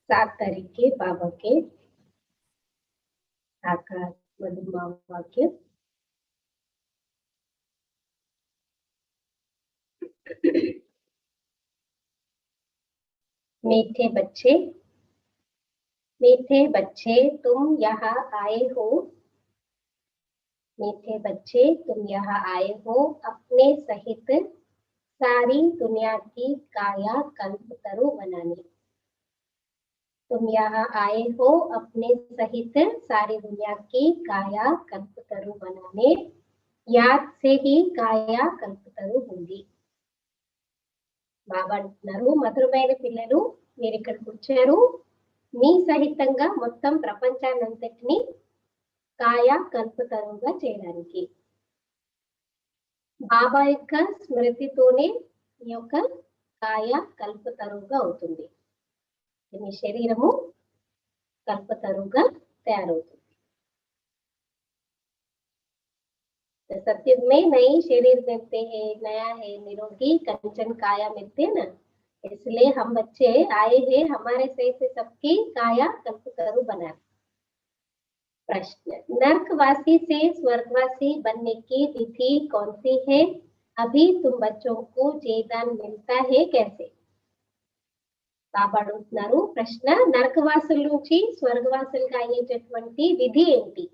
7 तरीके बाबा के साकार मधुर वाक्य। मीठे बच्चे, मीठे बच्चे तुम यहाँ आए हो, मीठे बच्चे तुम यहाँ आए हो अपने सहित सारी दुनिया की काया कल्पतरु बनाने। तुम यहाँ आए हो अपने सहित सारी दुनिया की काया कल्पतरु बनाने, याद से ही काया कल्पतरु होगी। బాబా అంటున్నారు, మధురమైన పిల్లలు మీరు ఇక్కడికి వచ్చారు మీ సహితంగా మొత్తం ప్రపంచాన్నంతటిని కాయ కల్పతరువుగా చేయడానికి. బాబా యొక్క స్మృతితోనే ఈ యొక్క కాయ కల్పతరువుగా అవుతుంది. మీ శరీరము కల్పతరువుగా తయారవుతుంది. सत्युग में नई शरीर मिलते हैं, नया है निरोगी कंचन काया मिलते हैं ना, इसलिए हम बच्चे आए हैं हमारे सही से सबकी काया कल्पतरु बना। प्रश्न, नरकवासी से स्वर्गवासी बनने की विधि कौन सी है? अभी तुम बच्चों को जयदान मिलता है कैसे? బాబా అడుగుతున్నారు ప్రశ్న, నరకవాసుల నుంచి స్వర్గవాసులుగా అయ్యేటటువంటి విధి ఏంటి?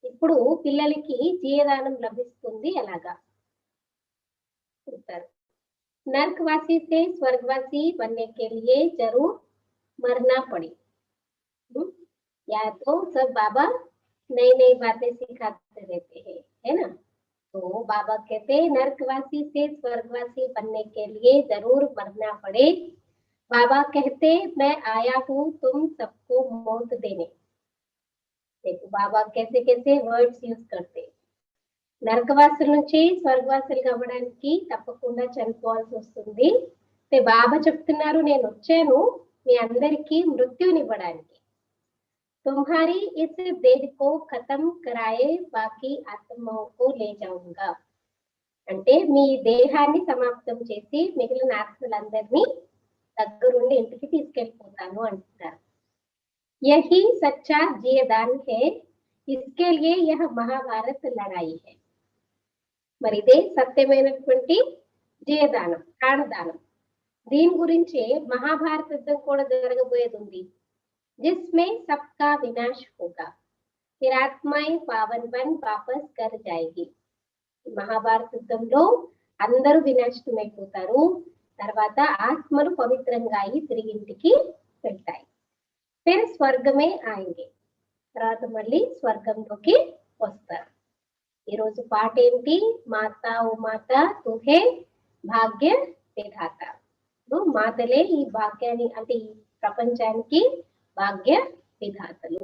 ఇప్పుడు పిల్లలకి జీవదానం లభిస్తుంది ఎలాగా? उत्तर, नरकवासी से स्वर्गवासी बनने के लिए जरूर मरना पड़े। या तो सब बाबा नई नई बातें सिखाते रहते हैं, है ना? तो बाबा कहते हैं नरकवासी से स्वर्गवासी बनने के लिए जरूर मरना पड़े। बाबा कहते मैं आया हूँ तुम सबको मौत देने। देखो बाबा कैसे कैसे वर्ड्स యూజ్ करते. నరకవాసుల నుంచి స్వర్గవాసులుగా అవ్వడానికి తప్పకుండా చనిపోవాల్సి వస్తుంది. బాబా చెప్తున్నారు నేను వచ్చాను మీ అందరికీ మృత్యునివ్వడానికి. तुम्हारी इस देह को खत्म कराए बाकी आत्माओं को ले जाऊंगा. అంటే మీ దేహాన్ని సమాప్తం చేసి మిగిలిన ఆత్మలందరినీ దగ్గరుండి ఇంటికి తీసుకెళ్ళిపోతాను అంటున్నారు. यही सच्चा जीवदान है, इसके लिए यह महाभारत लड़ाई है. మరి ఇదే సత్యమైనటువంటి జీవదానం, ప్రాణదానం. దీని గురించి మహాభారత యుద్ధం కూడా జరగబోయేది ఉంది. जिसमें सबका विनाश होगा, फिर आत्माएं पावन बन वापस कर जाएगी. మహాభారత యుద్ధంలో అందరూ వినాశనమైపోతారు, తర్వాత ఆత్మలు పవిత్రంగా అయి తిరిగి ఇంటికి వెళ్తాయి. फिर स्वर्ग में आएंगे, తర్వాత మళ్ళీ స్వర్గంలోకి వస్తారు. ఈ రోజు పాట ఏంటి? మాతా ఓ మాతా తుహే భాగ్య విధాత. మాతలే ఈ భాగ్యాన్ని అంటే ఈ ప్రపంచానికి భాగ్య విధాతలు.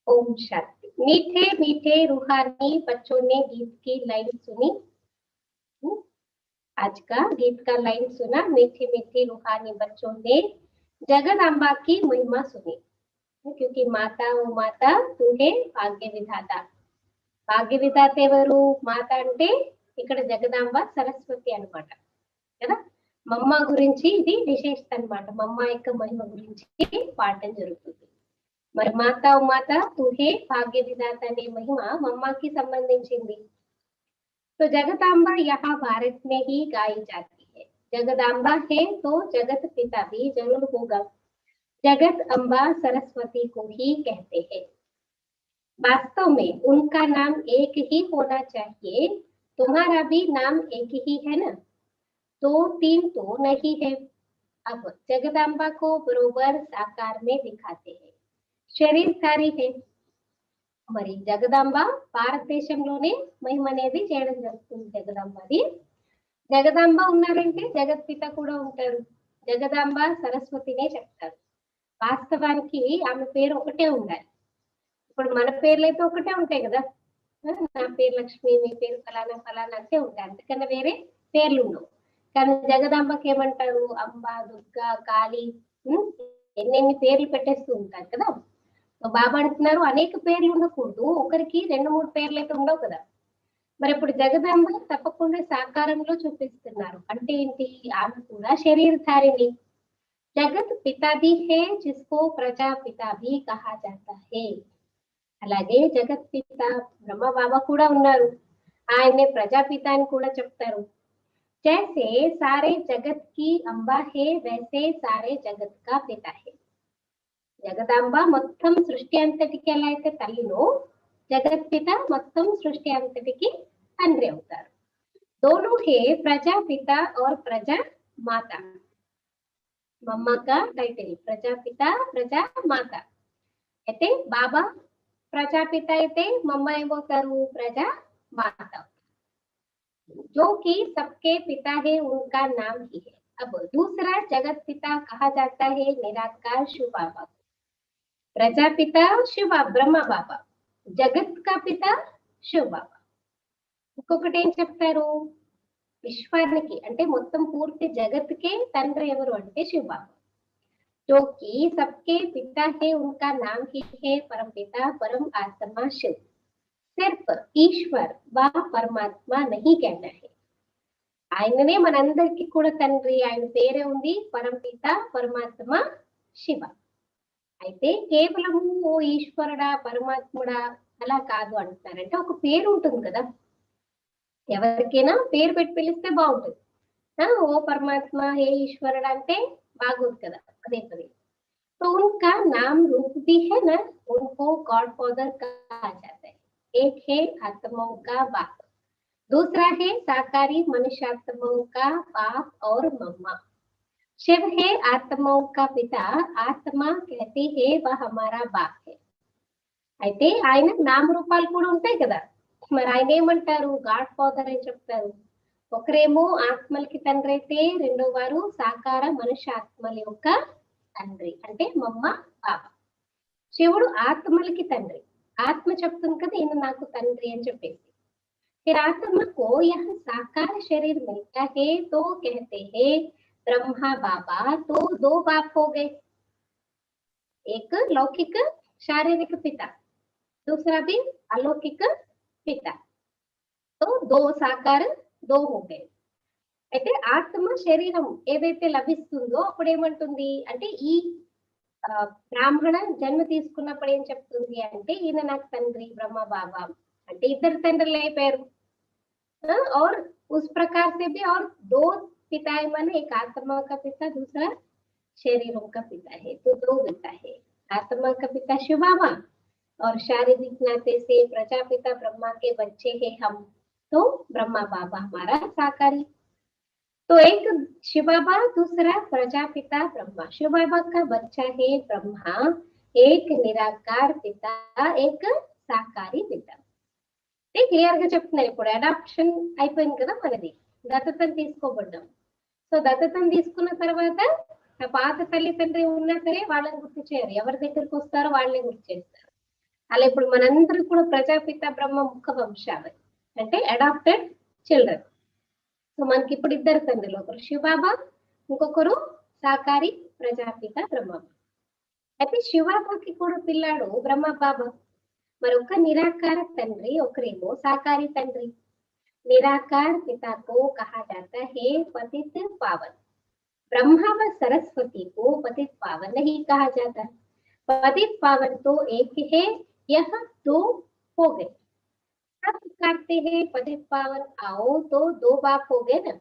ओम शांति. मीठे मीठे रूहानी बच्चों ने गीत की लाइन सुनी. आज का गीत का लाइन सुना. मीठे मीठे रूहानी बच्चों ने जगदम्बा की महिमा सुनी. क्योंकि माता ओ माता तुहे भाग्य विधाता. భాగ్య విధాత ఎవరు? మాత అంటే ఇక్కడ జగదాంబ సరస్వతి అన్నమాట కదా. మమ్మ గురించి ఇది విశేషత అన్నమాట. మమ్మ యొక్క మహిమ గురించి పాఠం జరుగుతుంది. మరి మాతా ఓ మాత తుహే భాగ్య విధాత అనే మహిమ మమ్మకి సంబంధించింది. तो जगदम्बा यहाँ भारत में ही गाई जाती है. जगदम्बा है तो जगत पिता भी जरूर होगा. जगत अम्बा सरस्वती को ही कहते हैं. वास्तव में उनका नाम एक ही होना चाहिए. तुम्हारा भी नाम एक ही है ना, तो तीन तो नहीं है. अब जगदम्बा को बरोबर साकार में दिखाते हैं. शरीरधारी है. మరి జగదాంబ భారతదేశంలోనే మహిమ అనేది చేయడం జరుగుతుంది. జగదాంబది జగదాంబ ఉన్నారంటే జగత్పిత కూడా ఉంటారు. జగదాంబ సరస్వతినే చెప్తారు. వాస్తవానికి ఆమె పేరు ఒకటే ఉండాలి. ఇప్పుడు మన పేర్లు అయితే ఒకటే ఉంటాయి కదా. నా పేరు లక్ష్మి, మీ పేరు ఫలానా ఫలానా అంటే ఉంటాయి, అందుకన్నా వేరే పేర్లు ఉండవు. కానీ జగదాంబకి ఏమంటారు? అంబ, దుర్గా, కాళీ, ఎన్నెన్ని పేర్లు పెట్టేస్తూ ఉంటారు కదా. సో బాబా అంటున్నారు అనేక పేర్లు ఉండకూడదు, ఒకరికి 2-3 పేర్లు అయితే ఉండవు కదా. మరి ఇప్పుడు జగదాంబ తప్పకుండా సాకారంలో చూపిస్తున్నారు. అంటే ఏంటి? ఆమె కూడా శరీరధారిణి. జగత్ పితా भी है जिसको ప్రజాపిత भी कहा जाता है. అలాగే జగత్ పిత బ్రహ్మ బాబా కూడా ఉన్నారు, ఆయన్నే ప్రజాపిత అని కూడా చెప్తారు. जैसे सारे जगत की अंबा है वैसे सारे जगत का पिता है. జగదాంబ మొత్తం సృష్టి అంతటికి ఎలా అయితే తల్లినో, జగత్ పిత మొత్తం సృష్టి అంతటికి తండ్రి అవుతారు. दोनों है प्रजापिता और प्रजा माता. మమ్మ కా టైటిల్ ప్రజాపిత ప్రజా మాత. అయితే బాబా ప్రజాపిత అయితే మమ్మ ఏమవుతారు? ప్రజా माता. जो कि सबके पिता है उनका नाम ही है. अब दूसरा जगत पिता कहा जाता है निराकार शिव बाबा. ప్రజాపిత శివ బ్రహ్మ బాబా, జగత్ కా పిత శివ బాబా. ఇంకొకటి ఏం చెప్తారు? విశ్వానికి అంటే మొత్తం పూర్తి జగత్కే తండ్రి ఎవరు అంటే శివ బాబా. जो कि सबके पिता है उनका नाम ही है परम पिता परम आत्मा शिव. सिर्फ ईश्वर व परमात्मा नहीं कहना है. ఆయననే మనందరికీ కూడా తండ్రి, ఆయన పేరే ఉంది పరంపిత పరమాత్మ శివ. అయితే కేవలము ఓ ఈశ్వరుడా పరమాత్ముడా అలా కాదు అంటున్నారంటే ఒక పేరు ఉంటుంది కదా, ఎవరికైనా పేరు పెట్టి పిలిస్తే బాగుంటుంది. ఓ పరమాత్మ హే ఈశ్వరుడా అంటే బాగోదు కదా పదే పదే. तो उनका नाम रूप भी है ना, उनको गॉड फादर कहा जाता है. एक है आत्माओं का बाप, दूसरा है साकारी मनुष्यात्माओं का बाप और मम्मा. शिव है आत्माओं का पिता, आत्मा कहती है वह हमारा बाप है. అయితే ఆయన నామరూపాలు కూడా ఉంటాయి కదా, మరి ఆయన ఏమంటారు? గాడ్ ఫాదర్ అని చెప్తారు. ఒకరేమో ఆత్మలకి తండ్రి అయితే రెండో వారు సాకార మనుష్య ఆత్మల యొక్క తండ్రి అంటే మమ్మ బాబా. శివుడు ఆత్మలకి తండ్రి, ఆత్మ చెప్తుంది కదా ఈయన నాకు తండ్రి అని చెప్పేసి. फिर आत्मा को यह साकार शरीर मिलता है तो कहते हैं ब्रह्मा बाबा. तो दो बाप हो गए, एक लौकिक शारीरिक पिता, दूसरा भी अलौकिक पिता. तो दो साकार दो हो गए. అయితే ఆత్మ శరీరం ఏదైతే లభిస్తుందో అప్పుడు ఏమంటుంది అంటే ఈ బ్రాహ్మణ జన్మ తీసుకున్నప్పుడు ఏం చెప్తుంది అంటే ఈయన నాకు తండ్రి బ్రహ్మ బాబా అంటే ఇద్దరు తండ్రులు అయిపోయారు. और उस प्रकार से भी और दो पिता है, माने एक आत्मा का पिता दूसरा शरीरों का पिता है. तो दो पिता है, आत्मा का पिता शिव बाबा और शारीरिक नाते से प्रजापिता ब्रह्मा के बच्चे हैं हम, तो ब्रह्मा बाबा हमारा साकारी. तो एक शिव बाबा दूसरा प्रजापिता ब्रह्मा. शिव बाबा का बच्चा है ब्रह्मा, एक निराकार पिता एक साकारी पिता. క్లియర్ గా చెప్తున్నారు. ఇప్పుడు అడాప్షన్ అయిపోయింది కదా మనది, దత్తతను తీసుకోబడ్డాం. సో దత్తతను తీసుకున్న తర్వాత పాత తల్లి తండ్రి ఉన్నా సరే వాళ్ళని గుర్తు చేయరు, ఎవరి దగ్గరికి వస్తారో వాళ్ళని గుర్తు చేస్తారు. అలా ఇప్పుడు మనందరూ కూడా ప్రజాపిత బ్రహ్మ ముఖ వంశాలు అంటే అడాప్టెడ్ చిల్డ్రన్. సో మనకి ఇప్పుడు ఇద్దరు తండ్రులు, ఒకరు శివ బాబా ఇంకొకరు సాకారి ప్రజాపిత బ్రహ్మ. అయితే శివ బాబాకి కూడా పిల్లాడు బ్రహ్మ బాబా. మరొక నిరాకార తండ్రి ఒకరేమో సాకారి తండ్రి. निराकार पिता को कहा जाता है पतित पावन. ब्रह्मा व सरस्वती को पतित पावन नहीं कहा जाता. पतित पावन तो एक है, यह दो हो गए. सब करते हैं पतित पावन आओ तो दो बाप हो गए ना.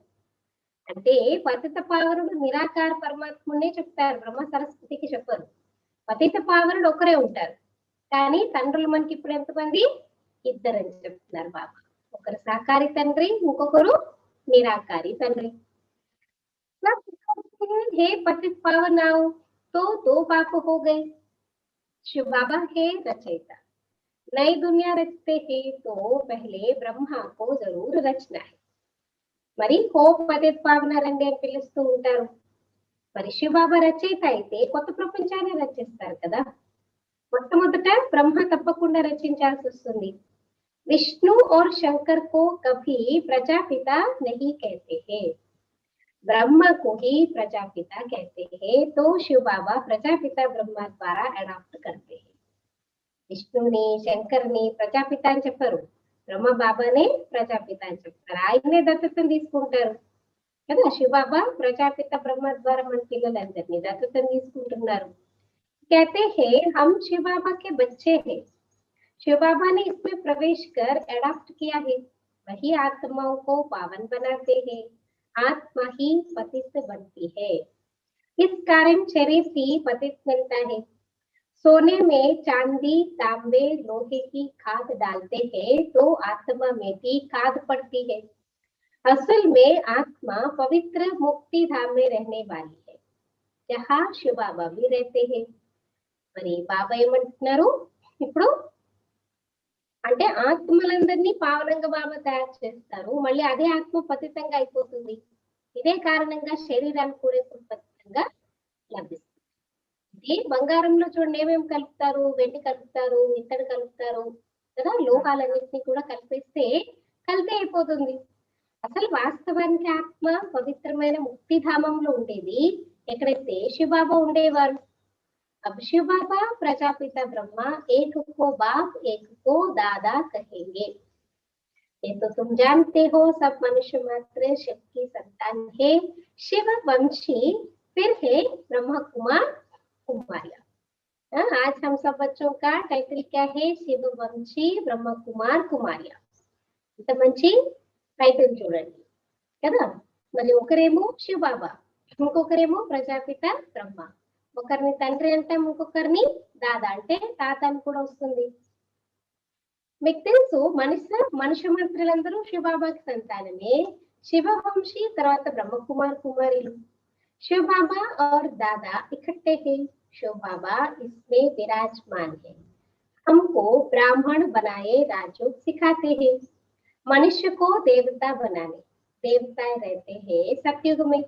అంటే పతిత పావనుడు నిరాకార పరమాత్మునే చెప్తారు, బ్రహ్మ సరస్వతికి చెప్పరు. పతిత పావనుడు ఒకరే ఉంటారు, కానీ తండ్రులు మనకి ఇప్పుడు ఎంతమంది? ఇద్దరని చెప్తున్నారు బాబా. ఒకరు సాకారి తండ్రి ఇంకొకరు నిరాకారి తండ్రి. हे पतित पावन आओ तो दो बाप हो गए. शिव बाबा है रचयिता. नई दुनिया रचते हैं तो पहले ब्रह्मा को जरूर रचना है. మరి హో పతిత్ పావన రండి అని పిలుస్తూ ఉంటారు. మరి శివ బాబా రచయిత అయితే కొత్త ప్రపంచాన్ని రచిస్తారు కదా. మొట్టమొదట బ్రహ్మ తప్పకుండా రచించాల్సి వస్తుంది. विष्णु और शंकर को कभी प्रजापिता नहीं कहते हैं, ब्रह्मा को ही प्रजापिता कहते हैं. तो शिव बाबा प्रजापिता ब्रह्मा द्वारा अडॉप्ट करते हैं. విష్ణుని శంకర్ని ప్రజాపిత అని చెప్పారు, బ్రహ్మ బాబానే ప్రజాపిత అని చెప్తారు, ఆయనే దత్తతను తీసుకుంటారు కదా. శివబాబా ప్రజాపిత బ్రహ్మ ద్వారా మన పిల్లలందరినీ దత్తతను తీసుకుంటున్నారు. कहते हैं हम शिव बाबा के बच्चे हैं, शिव बाबा ने इसमें प्रवेश कर एडॉप्ट किया है, वही आत्माओं को पावन बनाते हैं, आत्मा ही पतित बनती है, इस कारण शरीर भी पतित बनता है। सोने में चांदी तांबे लोहे की खाद डालते हैं तो आत्मा में भी खाद पड़ती है, असल में आत्मा पवित्र मुक्ति धाम में रहने वाली है, जहाँ शिव बाबा भी रहते हैं। మరి బాబా ఏమంటున్నారు ఇప్పుడు అంటే ఆత్మలందరినీ పావనంగా బాబా తయారు చేస్తారు, మళ్ళీ అదే ఆత్మ పతితంగా అయిపోతుంది, ఇదే కారణంగా శరీరాన్ని కూడా పతితంగా లభిస్తుంది. ఇది బంగారంలో చూడండి ఏమేమి కలుపుతారు, వెండి కలుపుతారు, ఇత్తడి కలుపుతారు కదా, లోహాలన్నింటినీ కూడా కలిపేస్తే కల్తీ అయిపోతుంది. అసలు వాస్తవానికి ఆత్మ పవిత్రమైన ముక్తిధామంలో ఉండేది ఎక్కడైతే శివబాబా ఉండేవారు. अब शिव बाबा प्रजापिता ब्रह्मा एक को बाप एक को दादा कहेंगे, ये तो तुम जानते हो, सब मनुष्य मात्र शिव की संतान है, शिव वंशी फिर है ब्रह्म कुमार कुमारिया। आज हम सब बच्चों का टाइटल क्या है, शिव वंशी ब्रह्म कुमार कुमारिया, ఇంత మంచి టైటిల్ చూడండి కదా. మరి ఒకరేమో శివ బాబా, ఇంకొకరేమో ప్రజాపిత బ్రహ్మ, ఒకరిని తండ్రి అంటే ఇంకొకరిని దాదా అంటే తాత అని కూడా వస్తుంది. మీకు తెలుసు మనుష్య మంత్రులందరూ శివబాబాకి సంతానమే, శివవంశీ తర్వాత బ్రహ్మకుమార్ కుమారులు, शिव बाबा और दादा इकट्ठे हैं, शिव बाबा इसमें विराजमान है, हमको ब्राह्मण बनाए राजयोग सिखाते हैं, मनुष्य को देवता बनाने, देवताएं रहते हैं सतयुग में,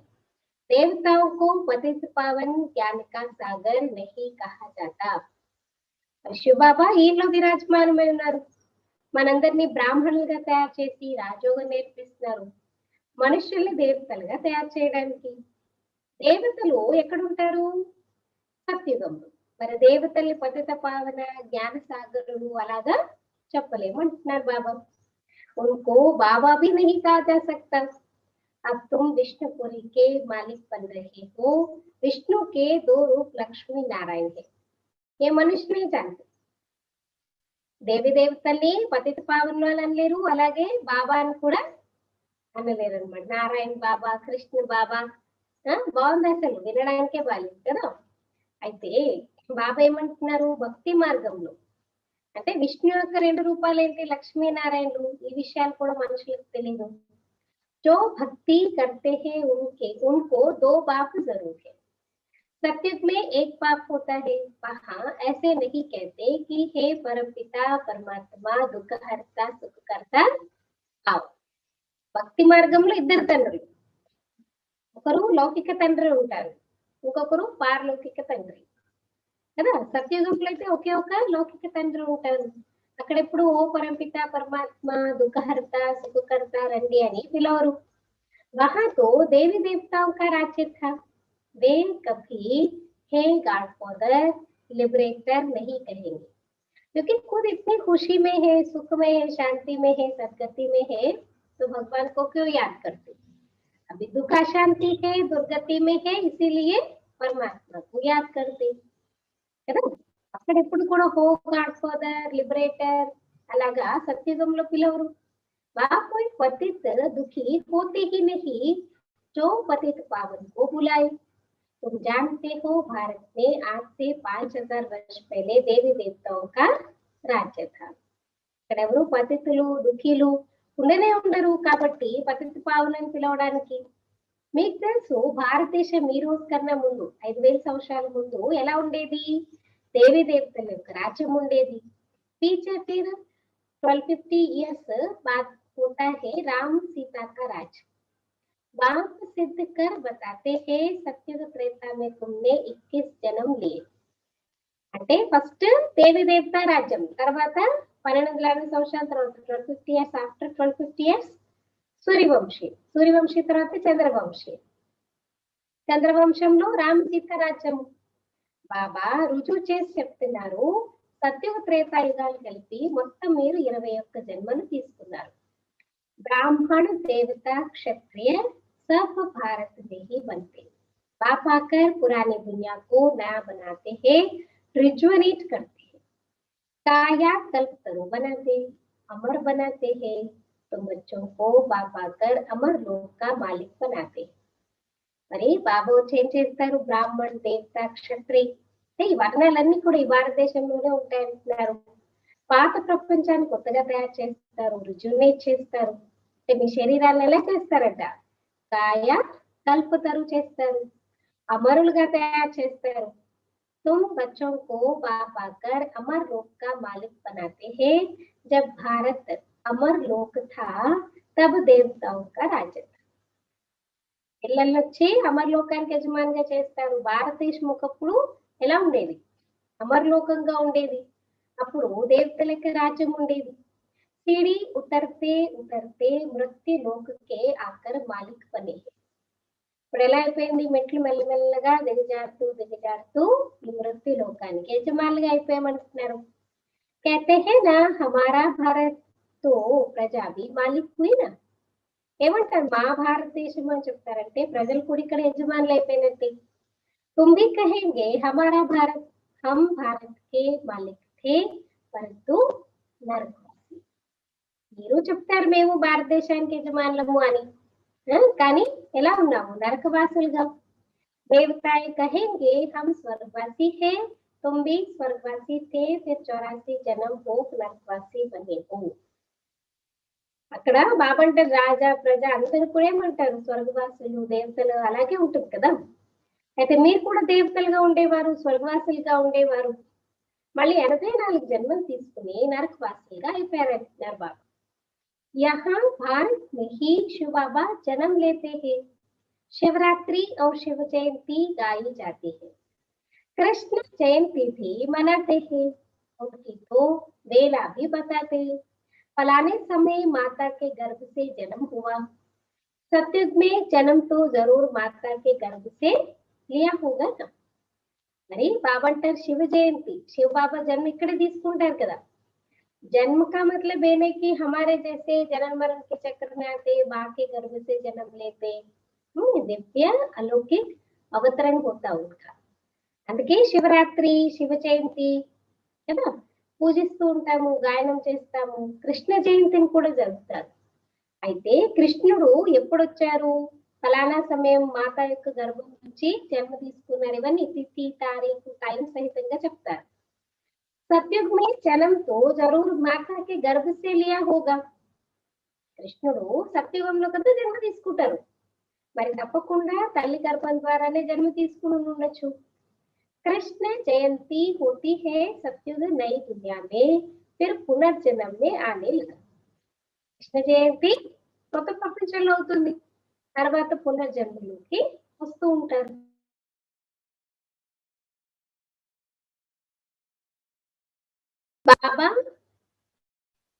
देवताओं को पतित पावन ज्ञान का सागर नहीं कहा जाता। శివ బాబా ఈలో విరాజమానమై ఉన్నారు, మనందరినీ బ్రాహ్మణులుగా తయారు చేసి రాజయోగం నేర్పిస్తున్నారు, మనుషుల్ని దేవతలుగా తయారు చేయడానికి. దేవతలు ఎక్కడుంటారు, సత్యుగంలో. మరి దేవతల్ని పతిత పావన జ్ఞాన సాగరులు అలాగా చెప్పలేము అంటున్నారు బాబా. उनको बाबा भी नहीं कहा जा सकता, अब तुम विष्णुपुरी के मालिक बन रहे हो, विष्णु के दो रूप लक्ष्मी नारायण है, ये मनुष्य नहीं जानते. దేవి దేవతల్ని పతిత పావన అనలేరు, అలాగే బాబా అని కూడా అనలేరు అనమాట. నారాయణ బాబా, కృష్ణ బాబా బాగుంది, అసలు వినడానికే బాలేదు కదా. అయితే బాబా ఏమంటున్నారు, భక్తి మార్గంలో అంటే విష్ణు యొక్క రెండు రూపాలు ఏంటి, లక్ష్మీనారాయణులు, ఈ విషయాలు కూడా మనుషులకు తెలియదు. जो भक्ति करते हैं उनको दो बाप जरूर है, सत्युग में एक बाप होता है, वहां ऐसे नहीं कहते कि हे परमपिता परमात्मा दुःखहर्ता सुखकर्ता आओ. భక్తి మార్గంలో ఇద్దరు తండ్రులు, ఒకరు లౌకిక తండ్రి ఉంటారు, ఇంకొకరు పారలౌకిక తండ్రి కదా. సత్యయుగంలో అయితే ఒకే ఒక లౌకిక తండ్రి ఉంటారు, అక్కడ ఎప్పుడు ఓ పరంపిత పరమాత్మ దుఃఖహర్త సుఖకర్త రండి అని పిలవరు. वहां तो देवी देवताओं का राज्य था, वे कभी हे गॉडफादर लिबरेटर नहीं कहेंगे, क्योंकि खुद इतनी खुशी में है, सुख में है, शांति में है, सदगति में है, तो भगवान को क्यों याद करते. अभी दुख शांति है, दुर्गति में है, इसीलिए परमात्मा को याद करते కదా. అక్కడ ఎప్పుడు కూడా హో గాడ్ ఫాదర్ లిబరేటర్ అలాగా సత్యుగంలో పిలవరు. वहाँ कोई पतित दुखी होते ही नहीं जो पतित पावन को बुलाए. तुम जानते हो भारत में आज से 5000 वर्ष पहले देवी देवताओं का राज्य था. ఇక్కడ ఎవరు పతితులు దుఃఖీలు ఉండనే ఉండరు, కాబట్టి పతిత పావనని పిలవడానికి. మీకు తెలుసు భారతదేశం ఈ రోజు కన్నా ముందు 5000 సంవత్సరాల ముందు ఎలా ఉండేది, దేవి దేవతల యొక్క రాజ్యం ఉండేది. पीछे फिर 1250 years बाद होता है राम सीता का राज. बाप सिद्ध कर बताते हैं सत्युग त्रेता में तुमने 21 जन्म लिए. అంటే ఫస్ట్ దేవి దేవత రాజ్యం, తర్వాత 1250 సంవత్సరాల తర్వాత 1250 years after 1250 years Suryavanshi, Suryavanshi తర్వాత చంద్రవంశీ, చంద్రవంశంలో రామ సీత రాజ్యం. బాబా రుజువు చేసి చెప్తున్నారు, సత్యుగ త్రేతాయుగాలు కలిపి మొత్తం మీరు 21 జన్మను తీసుకున్నారు. ब्राह्मण देवता क्षत्रिय सब भारत में ही बनते, पाप आकर पुरानी दुनिया को नया बनाते हैं, रिजुवनेट करते हैं, काया कल्प तरु बनाते, अमर बनाते हैं, तो बच्चों को बाप आकर अमर लोक का मालिक बनाते. మరి బాబా వచ్చి ఏం చేస్తారు? బ్రాహ్మణ్ దేవత క్షత్రియ ఈ వర్ణాలన్నీ కూడా ఈ భారతదేశంలోనే ఉంటాయంటున్నారు. పాత ప్రపంచాన్ని కొత్తగా తయారు చేస్తారు, రిజ్యూనేట్ చేస్తారు. అంటే మీ శరీరాన్ని ఎలా చేస్తారట? కాయ కల్పతరు చేస్తారు, అమరులుగా తయారు చేస్తారు. तुम बच्चों को बाप आकर अमर लोक का मालिक बनाते हैं. जब भारत अमर लोक था तब देवताओं का राज्य था. పిల్లల్ని వచ్చి అమర్లోకానికి యజమానిగా చేస్తారు. భారతదేశం ఒకప్పుడు ఎలా ఉండేది? అమర్లోకంగా ఉండేది. అప్పుడు దేవతలకి రాజ్యం ఉండేది. सीढ़ी उतरते उतरते मृत्यु लोक के आकर मालिक बने. ఇప్పుడు ఎలా అయిపోయింది? మెట్లు మెల్లమెల్లగా దిగజారుతూ దిగజారుతూ ఈ మృత్యు లోకానికి యజమానులుగా అయిపోయామంటున్నారు. कहते हैं ना हमारा भारत तो प्रजा भी मालिक हुई ना. ఏమంటారు? మా భారతదేశం అని చెప్తారంటే ప్రజలు కూడా ఇక్కడ యజమానులు అయిపోయినట్టే. तुम भी कहेंगे हमारा भारत, हम भारत के मालिक थे परंतु नरकवासी. మీరు చెప్తారు మేము భారతదేశానికి యజమానులము అని, కానీ ఎలా ఉన్నాము? నరకవాసులుగా. देवताएं कहेंगे हम स्वर्गवासी है, तुम भी स्वर्गवासी थे, फिर 84 जन्म हो नरकवासी बने हो. అక్కడ బాబంటారు రాజా ప్రజ అందరూ కూడా ఏమంటారు? స్వర్గవాసులు దేవతలు అలాగే ఉంటుంది కదా. అయితే మీరు కూడా దేవతలుగా ఉండేవారు, స్వర్గవాసులుగా ఉండేవారు. మళ్ళీ 84 జన్మలు తీసుకుని నరకవాసులుగా అయిపోయారంటున్నారు బాబా. यहाँ भारत में ही शिव बाबा जन्म लेते हैं. शिवरात्रि और शिव जयंती गाई जाती है. कृष्ण जयंती भी मनाते हैं. उनकी तो बेला भी बताते हैं. फलाने समय माता के गर्भ से जन्म हुआ. सतयुग में जन्म तो जरूर माता के गर्भ से लिया होगा ना. మరి బాబా అంటారు శివ జయంతి, శివ బాబా జన్మ ఇక్కడే తీసుకుంటారు కదా. जन्म का मतलब ये नहीं कि हमारे जैसे जन्म मरण के चक्कर में आते, माँ के गर्भ से जन्म लेते. दिव्य अलौकिक अवतरण होता उनका. అందుకే శివరాత్రి శివ జయంతి కదా పూజిస్తూ ఉంటాము, గాయనం చేస్తాము. కృష్ణ జయంతిని కూడా జరుపుతారు. అయితే కృష్ణుడు ఎప్పుడు వచ్చారు? ఫలానా సమయం మాత యొక్క గర్భం నుంచి జన్మ తీసుకున్నారు. ఇవన్నీ తిథి తారీఖు టైం సహితంగా చెప్తారు. सतयुग में जन्म तो जरूर माता के गर्भ से लिया होगा. కృష్ణుడు సత్యుగంలో కదా జన్మ తీసుకుంటారు. మరి తప్పకుండా తల్లి గర్భం ద్వారానే జన్మ తీసుకుని ఉండొచ్చు. कृष्ण जयंती होती है सतयुग नई दुनिया में, फिर पुनर्जन्म में आने लगा. కృష్ణ జయంతి కొత్త ప్రపంచంలో అవుతుంది, తర్వాత పునర్జన్మలోకి వస్తూ ఉంటారు. बाबा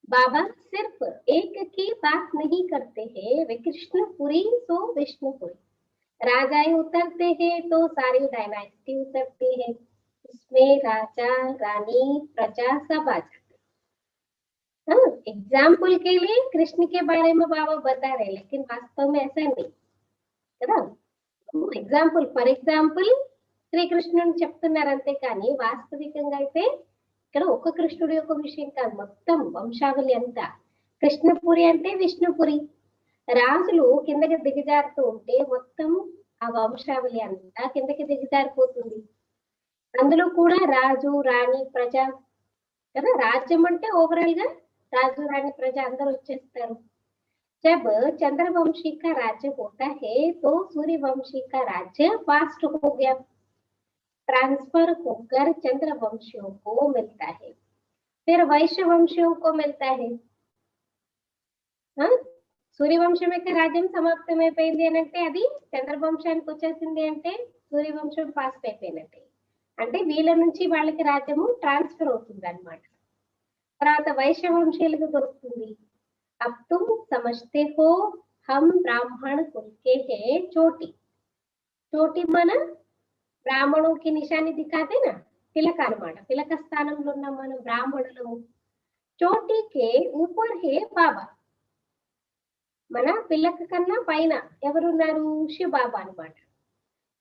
बाबा सिर्फ एक की बात नहीं करते हैं. वे कृष्णपुरी तो विष्णुपुरी. राजाएं उतरते हैं तो सारी डायनास्टी उतरती है. उसमें राजा रानी प्रजा सब आ जाते. हाँ, एग्जाम्पल के लिए कृष्ण के बारे में बाबा बता रहे, लेकिन वास्तव में ऐसा नहीं కదా. ఎగ్జాంపుల్ ఫర్ ఎగ్జాంపుల్ శ్రీకృష్ణుని చెప్తున్నారు అంతే, కానీ వాస్తవికంగా అయితే ఇక్కడ ఒక్క కృష్ణుడి యొక్క విషయం కాదు, మొత్తం వంశావళి అంతా. కృష్ణపురి అంటే విష్ణుపురి. రాజులు కిందకి దిగజారుతూ ఉంటే మొత్తం ఆ వంశావళి అంతా కిందకి దిగజారిపోతుంది. అందులో కూడా రాజు రాణి ప్రజ కదా. రాజ్యం అంటే ఓవరాల్ గా రాజు రాణి ప్రజ అందరూ వచ్చేస్తారు. जब चंद्रवंशी का राज्य होता है तो सूर्यवंशी का राज्य फास्ट हो गया, ट्रांसफर होकर चंद्रवंशियों को मिलता है, फिर वैश्य वंशियों को मिलता है. సూర్యవంశం రాజ్యం సమాప్తమైపోయింది అని అంటే అది చంద్రవంశానికి వచ్చేసింది అంటే సూర్యవంశం ఫాస్ట్ అయిపోయినట్టే. అంటే వీళ్ళ నుంచి వాళ్ళకి రాజ్యము ట్రాన్స్ఫర్ అవుతుంది అన్నమాట. తర్వాత వైశ్యవంశీయులకు దొరుకుతుంది. अब तुम समझते हो हम ब्राह्मण कुल के हैं चोटी. चोटी माना ब्राह्मणों की निशानी दिखाते ना, పిలక అన్నమాట. పిలక స్థానంలో ఉన్న మనం బ్రాహ్మణులము. చోటీ కే ఊపర్ హే బాబా. మన పిలక కన్నా పైన ఎవరున్నారు? శివ బాబా అన్నమాట.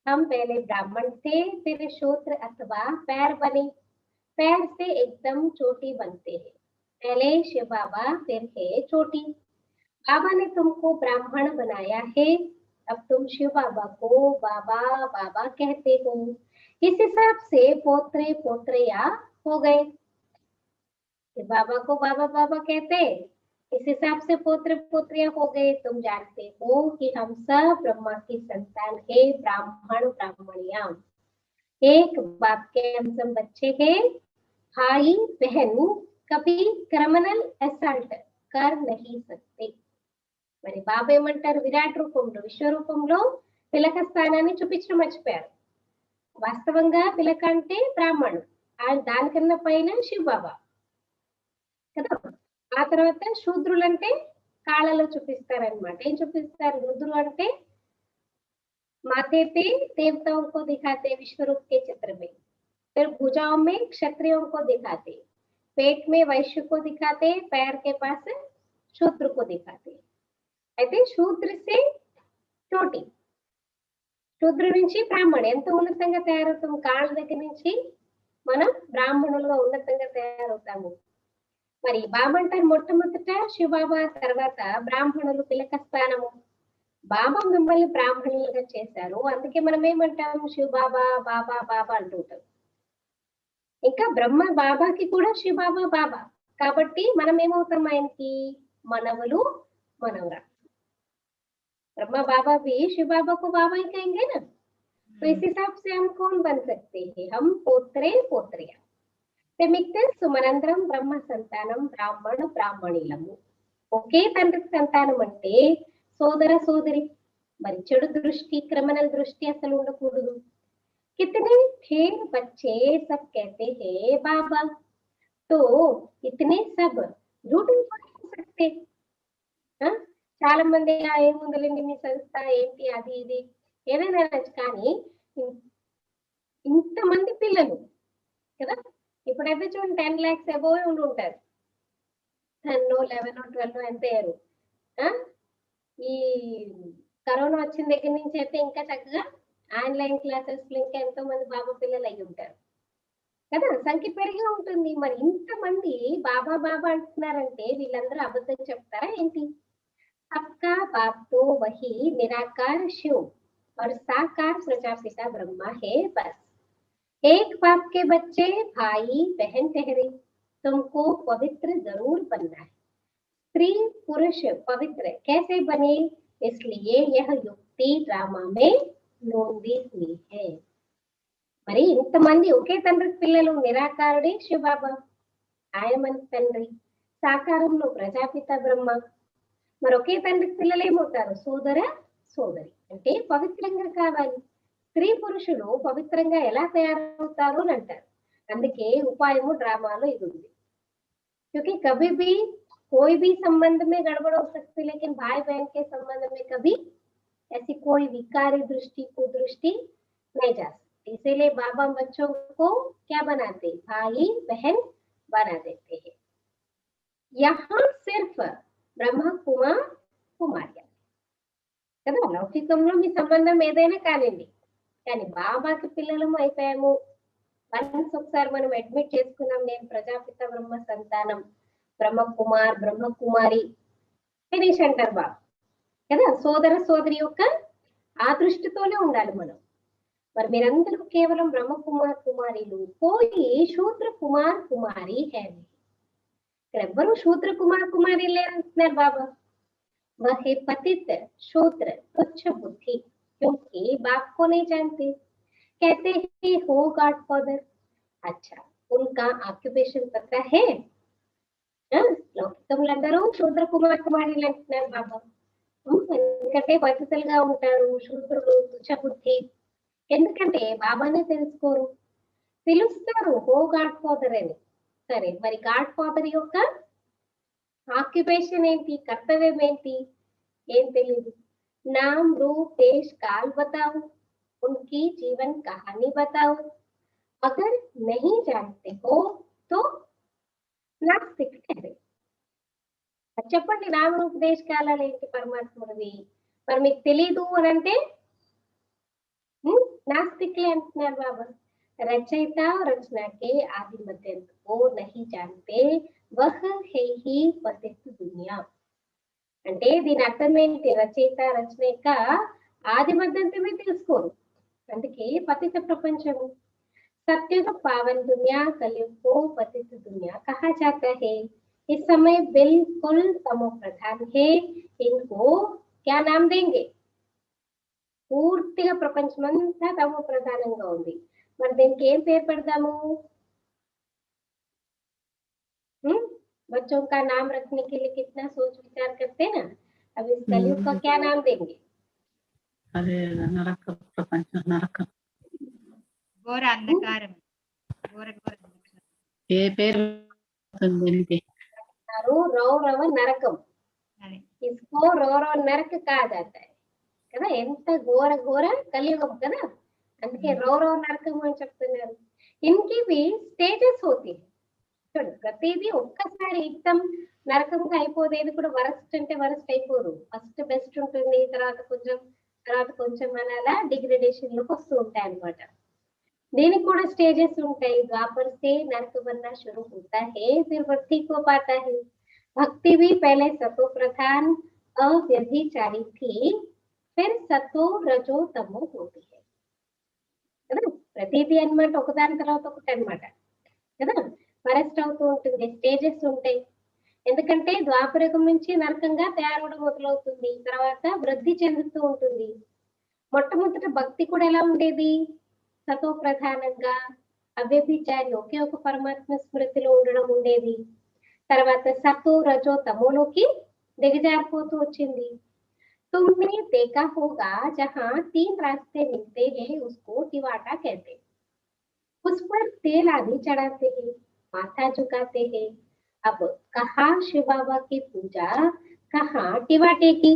हम पहले ब्राह्मण थे, फिर शूद्र अथवा पैर बने। पैर से एकदम चोटी बनते हैं। पहले शिव बाबा, फिर है चोटी। बाबा ने तुमको ब्राह्मण बनाया है, अब तुम शिव बाबा को बाबा बाबा कहते हो। इस हिसाब से पोत्रे पोत्रिया हो गए। शिव बाबा को बाबा बाबा कहते, इस हिसाब से पोत्र पोत्रिया हो गए। तुम जानते हो कि हम सब ब्रह्मा की संतान है, ब्राह्मण ब्राह्मणिया। एक बाप के हम सब बच्चे हैं। भाई बहन कभी క్రిమినల్ అసాల్ట్ कर नहीं सकते। మరి బాబా ఏమంటారు? విరాట్ రూపంలో విశ్వరూపంలో పిలక స్థానాన్ని చూపించడం మర్చిపోయారు. వాస్తవంగా పిలక అంటే బ్రాహ్మణుడు, ఆయన దానికన్నా పైన శివ బాబా కదా. ఆ తర్వాత శూద్రులు అంటే కాళ్ళలో చూపిస్తారనమాట. ఏం చూపిస్తారు? రుద్రులు అంటే माथे पे देवताओं को दिखाते विश्व रूप के चित्र में, फिर भुजाओं में क्षत्रियों को दिखाते, पेट में वैश्य को दिखाते, पैर के पास शूद्र को दिखाते। అయితే శూద్ర से చోటి, శూద్ర నుంచి బ్రాహ్మణుడు ఎంత ఉన్నతంగా తయారవుతాం. కాళ్ళ దగ్గర నుంచి మనం బ్రాహ్మణులుగా ఉన్నతంగా తయారవుతాము. మరి బాబా అంటారు మొట్టమొదట శివబాబా, తర్వాత బ్రాహ్మణులు పిలక స్థానము. బాబా మిమ్మల్ని బ్రాహ్మణులుగా చేశారు, అందుకే మనం ఏమంటాము? శివ బాబా బాబా బాబా అంటుంటాం. ఇంకా బ్రహ్మ బాబాకి కూడా శివ బాబా బాబా, కాబట్టి మనం ఏమవుతాం? ఆయనకి మనవలు మనవరా. ब्रह्मा बाबा भी शिव बाबा को बाबा ही कहेंगे ना, तो इस हिसाब से हम कौन बन सकते हैं? हम पोत्रे पोत्रिया। मिक्ते सुमనందరం బ్రహ్మ సంతానం బ్రాహ్మణ బ్రాహ్మణీలము. ఒకే తండ్రి సంతానం అంటే సోదర సోదరి. మరి చెడు దృష్టి, క్రిమినల్ దృష్టి అసలు ఉండకూడదు. कितने ढेर बच्चे सब कहते हैं बाबा, तो इतने सब झूठ नहीं बोल सकते। చాలా మంది ఏముందలేండి మీ సంస్థ ఏంటి అది ఇది ఏదైనా అనొచ్చు, కానీ ఇంతమంది పిల్లలు కదా. ఇప్పుడైతే చూడండి 10 lakhs అబోవ్ ఉండి ఉంటారు. 10, 11, 12 ఎంత అయ్యారు. ఈ కరోనా వచ్చిన దగ్గర నుంచి అయితే ఇంకా చక్కగా ఆన్లైన్ క్లాసెస్ లో ఇంకా ఎంతో మంది బాబా పిల్లలు అయ్యి ఉంటారు కదా. సంఖ్య పెరిగి ఉంటుంది. మరి ఇంతమంది బాబా బాబా అంటున్నారంటే వీళ్ళందరూ అబద్ధం చెప్తారా ఏంటి? सबका बाप तो वही निराकार शिव और साकार प्रजापिता ब्रह्मा है बस। एक बाप के बच्चे भाई बहन ठहरे, तुमको पवित्र जरूर बनना है। स्त्री पुरुष पवित्र कैसे बने, इसलिए यह युक्ति ड्रामा में नोंदी हुई है। మరి ఇంతమంది ఒకే తండ్రి పిల్లలు. నిరాకారుడే శివబాబా, ఆయన మన తండ్రి. సాకారంలో ప్రజాపిత బ్రహ్మ. మరి ఒకే తండ్రి పిల్లలు ఏమవుతారు? సోదర సోదరి. అంటే పవిత్రంగా కావాలి. స్త్రీ పురుషులు పవిత్రంగా ఎలా తయారవుతారు అని అంటారు. అందుకే ఉపాయము డ్రామాలో ఇది ఉంది. क्योंकि कभी भी कोई भी संबंध में गड़बड़ हो सकती है, लेकिन भाई बहन के संबंध में कभी ऐसी कोई विकारी दृष्टि कुदृष्टि नहीं जा सकती। इसीलिए बाबा बच्चों को क्या बनाते? भाई बहन बना देते हैं। यहाँ सिर्फ బ్రహ్మ కుమార్ కుమార్య కదా. లౌకికంలో మీ సంబంధం ఏదైనా కానివ్వండి, కానీ బాబాకి పిల్లలము అయిపోయాము. వన్స్ ఒకసారి మనం అడ్మిట్ చేసుకున్నాం, నేను ప్రజాపిత బ్రహ్మ సంతానం, బ్రహ్మ కుమార్ బ్రహ్మ కుమారి ఫినిష్ అంటారు బాబా కదా. సోదర సోదరి యొక్క ఆ దృష్టితోనే ఉండాలి మనం. మరి మీరందరూ కేవలం బ్రహ్మ కుమార్ కుమారీలు, కోయి శూద్ర కుమార్ కుమారి హే. ఇక్కడ ఎవ్వరూ శూద్ర కుమార్ కుమారి లేరంటున్నారు బాబా. वह पतित शूद्र तुच्छ बुद्धि, क्योंकि बाप को नहीं जानते, कहते हैं हो गॉड फादर। अच्छा, उनका ऑक्यूपेशन पता है? లౌకికములందరూ శూద్ర కుమార్ కుమారీలు అంటున్నారు బాబా. ఎందుకంటే పతితులుగా ఉంటారు, శూద్రులు, తుచ్చ బుద్ధి. ఎందుకంటే బాబానే తెలుసుకోరు. పిలుస్తారు హో గాడ్ ఫాదర్ అని. సరే, మరి గాడ్ ఫాదర్ యొక్క ఆక్యుపేషన్ ఏంటి, కర్తవ్యం ఏంటి? ఏం తెలీదు. नाम रूप देश काल बताओ, उनकी जीवन कहानी बताओ, अगर नहीं जानते हो तो నాస్తిక్ ठहरे. చెప్పండి నామరూపదేశకాలాలు ఏంటి పరమాత్ముడివి, మరి మీకు తెలీదు అని అంటే नास्तिकले अंటున్నారు बाबा. रचयिता और रचना के आदि मध्य को नहीं जानते वह है ही पतित दुनिया. అంటే దీని అర్థం ఏంటి? రచయిత రచన యొక్క ఆది మధ్యంతమే తెలుసుకోరు, అందుకే పతిత ప్రపంచము. सत्युग पावन दुनिया कलयुग को पतित दुनिया कहा जाता है. इस समय बिल्कुल तमो प्रधान है. इनको क्या नाम देंगे? పూర్తిగా ప్రపంచమంతా తమో ప్రధానంగా ఉంది, మరి దీనికి ఏం పేరు పెడదాము? बच्चों का नाम रखने के लिए कितना सोच विचार करते हैं ना. अब इस कलयुग का क्या नाम देंगे? अरे नरक प्रपंच, नरक घोर अंधकारम, घोर घोर ఏ పేరు దీనికి? रौरव नरकम. इसको रौरव नरक कहा जाता है కదా. ఎంత ఘోర ఘోర కలియుగం కదా, అందుకే రౌరవ నరకం అని చెప్తున్నారు. ఇన్కి స్టేజెస్ होती है. చూడండి, ప్రతిదీ ఒక్కసారి ఎక్దం నరకంగా అయిపోదేది కూడా. వరస్ట్ అంటే వరస్ట్ అయిపోదు, ఫస్ట్ బెస్ట్ ఉంటుంది, తర్వాత కొంచెం అలా డిగ్రేడేషన్ లోకి వస్తూ ఉంటాయి అన్నమాట. దీనికి కూడా స్టేజెస్ ఉంటాయి. ద్వాपर से नरक बनना शुरू होता है, फिर भक्ति को पाता है. भक्ति भी पहले सतो प्रधान अव्यभिचारी थी, फिर सतो रजो तमो होती है కదా. ప్రతిదీ అన్నమాట ఒకదాని తర్వాత ఒకటి అన్నమాట కదా. వరస్ట్ అవుతూ ఉంటుంది, స్టేజెస్ ఉంటాయి. ఎందుకంటే ద్వాపరయుగం నుంచి నరకంగా తయారవడం మొదలవుతుంది, తర్వాత వృద్ధి చెందుతూ ఉంటుంది. మొట్టమొదట భక్తి కూడా ఎలా ఉండేది? సతో ప్రధానంగా అవ్యభిచారి, ఒకే ఒక పరమాత్మ స్మృతిలో ఉండడం ఉండేది. తర్వాత సతో రజో తమోలోకి దిగజారిపోతూ వచ్చింది. तुमने देखा होगा जहाँ 3 रास्ते मिलते हैं उसको टिवाटा कहते हैं. उस पर तेल आदि चढ़ाते हैं, माथा झुकाते हैं. अब कहाँ शिव बाबा की पूजा, कहाँ टिवाटे की.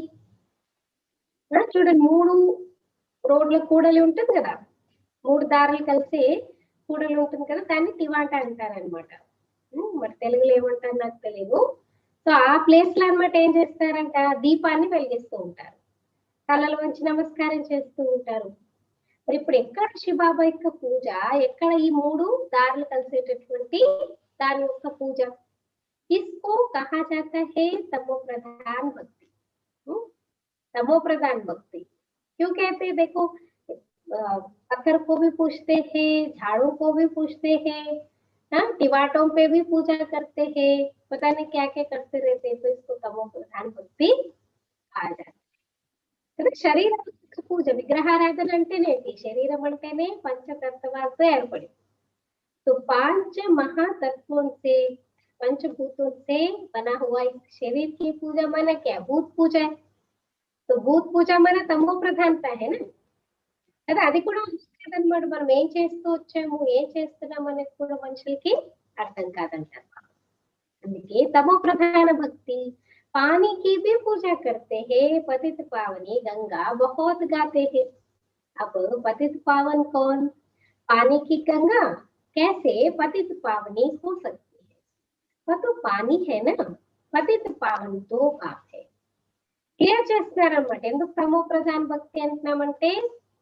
చూడండి, 3 రోడ్ల కూడలి ఉంటుంది కదా, 3 దారులు కలిసి కూడలి ఉంటుంది కదా, దాన్ని టివాటా అంటారనమాట. మరి తెలుగులో ఏమంటారు నాకు తెలియదు. సో ఆ ప్లేస్ లో అన్నమాట ఏం చేస్తారంట, దీపాన్ని వెలిగిస్తూ ఉంటారు, తలలు వంచి నమస్కారం చేస్తూ ఉంటారు. మరి ఇప్పుడు ఎక్కడ శివబాబా యొక్క పూజ, ఎక్కడ ఈ 3 దారులు కలిసేటటువంటి దాని యొక్క పూజ? इसको कहा जाता है तमो प्रधान भक्ति. तमो प्रधान भक्ति क्यों कहते हैं? देखो, पत्थर को भी पूजते हैं, झाड़ू को भी पूजते हैं, टिवाटों पे भी पूजा करते हैं, पता नहीं क्या क्या करते रहते हैं. तो इसको तमो प्रधान भक्ति कहा जाता है. శరీర పూజ, విగ్రహారాధన అంటేనేంటి? శరీరం అంటేనే పంచతత్వాలతో ఏర్పడి. तो 5 महातत्वों से, पंचभूतों से बना हुआ इस शरीर की पूजा माना क्या? भूत पूजा है. तो भूत पूजा माना तमो ప్రధానత है ना కదా. అది కూడా అన్నమాట. మనం ఏం చేస్తూ వచ్చాము, ఏం చేస్తున్నాం అనేది కూడా మనుషులకి అర్థం కాదంట. అందుకే తమో ప్రధాన భక్తి. पानी की भी पूजा करते हैं, पतित पावनी गंगा बहुत गाते हैं. अब पतित पावन कौन? पानी की गंगा कैसे पतित पावनी हो सकती है? वह तो पानी है ना, पतित पावन तो पाप है. క్లియర్ చేస్తున్నారన్నమాట. ఎందుకు తమో ప్రధాన భక్తి అంటున్నామంటే,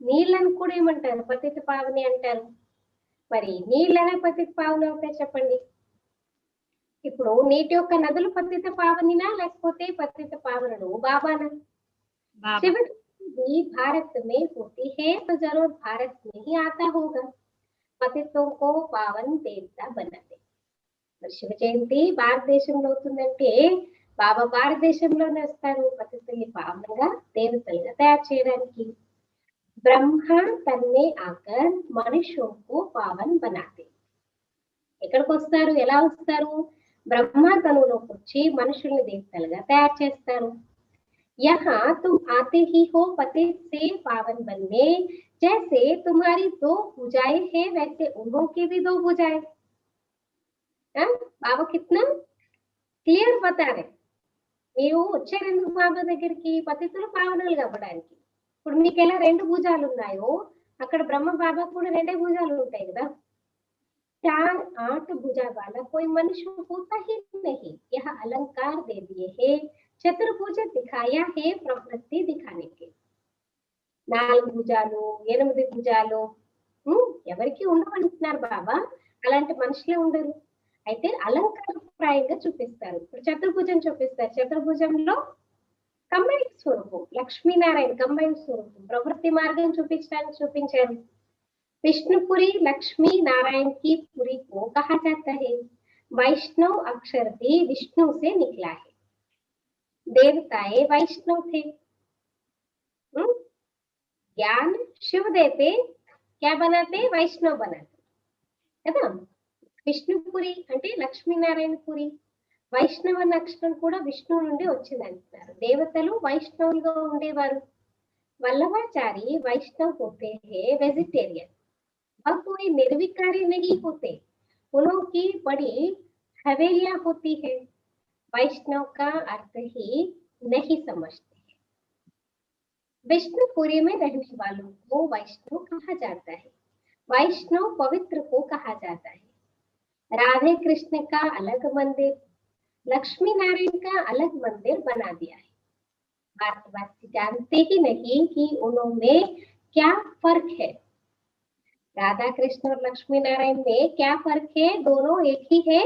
నీళ్ళని కూడా ఏమంటారు? పతిత పావని అంటారు. మరి నీళ్ళనే పతిత పావని అవుతాయి చెప్పండి. ఇప్పుడు నీటి యొక్క నదులు పతిత పావనినా, లేకపోతే పతిత పావనుడు బాబానా? शिव भी भारत में होती है तो जरूर भारत में ही आता होगा. పతిత్వం को पावन देवता बनाते. మరి శివ జయంతి భారతదేశంలో అవుతుందంటే బాబా భారతదేశంలోనే వస్తారు పతితుల్ని పావనంగా దేవతలుగా తయారు చేయడానికి. బ్రహ్మ తన్నే ఆకర్ మనుష్యోं को पावन बनाते. ఎక్కడికి వస్తారు, ఎలా వస్తారు? బ్రహ్మ తనులోకి వచ్చి మనుషుల్ని దేవతలుగా తయారు చేస్తారు. यहाँ तुम आते ही हो पतित से पावन बनने, जैसे तुम्हारी 2 भुजाएं हैं वैसे उन्हों की भी 2 भुजाएं. బాబా కిतना క్లియర్ బతారే. మీరు వచ్చారు ఎందుకు బాబా దగ్గరికి? పతితులు పావనులు కావడానికి. ఇప్పుడు మీకు ఎలా 2 భుజాలు ఉన్నాయో, అక్కడ బ్రహ్మ బాబా కూడా 2 భుజాలు ఉంటాయి కదా. 4 8 भुजा वाला कोई मनुष्य होता ही नहीं। यह अलंकार दे दिए हैं, చతుర్భుజ दिखाया है प्रवृत्ति दिखाने के। 4 భుజాలు 8 భుజాలు ఎవరికి ఉండవంటున్నారు బాబా, అలాంటి మనుషులే ఉండరు. అయితే అలంకారప్రాయంగా చూపిస్తారు. ఇప్పుడు చతుర్భుజం చూపిస్తారు. చతుర్భుజంలో కంబైన్ స్వరూపం లక్ష్మీనారాయణ కంబైన్ స్వరూపం ప్రవృత్తి మార్గం చూపించడానికి చూపించారు. विष्णुपुरी लक्ष्मी नारायण की पुरी को कहा जाता है। वैष्णव अक्षर भी विष्णु से निकला है। देवताएं वैष्णव थे। ज्ञान शिव देते, क्या बनाते? वैष्णव बनाते కదా. విష్ణుపురి అంటే లక్ష్మీనారాయణపురి. వైష్ణవ అన్న అక్షరం కూడా విష్ణువు నుండి వచ్చింది అంటున్నారు. దేవతలు వైష్ణవులుగా ఉండేవారు. వల్లభాచారి వైష్ణవ్ होते हैं वेजिटेरियन, और कोई निर्विकारी नहीं होते। उनकी बड़ी हवेलियां होती है। वैष्णव का अर्थ ही नहीं समझते हैं। विष्णुपुरी में रहने वालों को वैष्णव कहा जाता है। वैष्णव पवित्र को कहा जाता है। राधे कृष्ण का अलग मंदिर, लक्ष्मी नारायण का अलग मंदिर बना दिया है। भारतवासी जानते ही नहीं कि उनमें क्या फर्क है। राधा कृष्ण और लक्ष्मी नारायण में क्या फर्क है? दोनों एक ही है,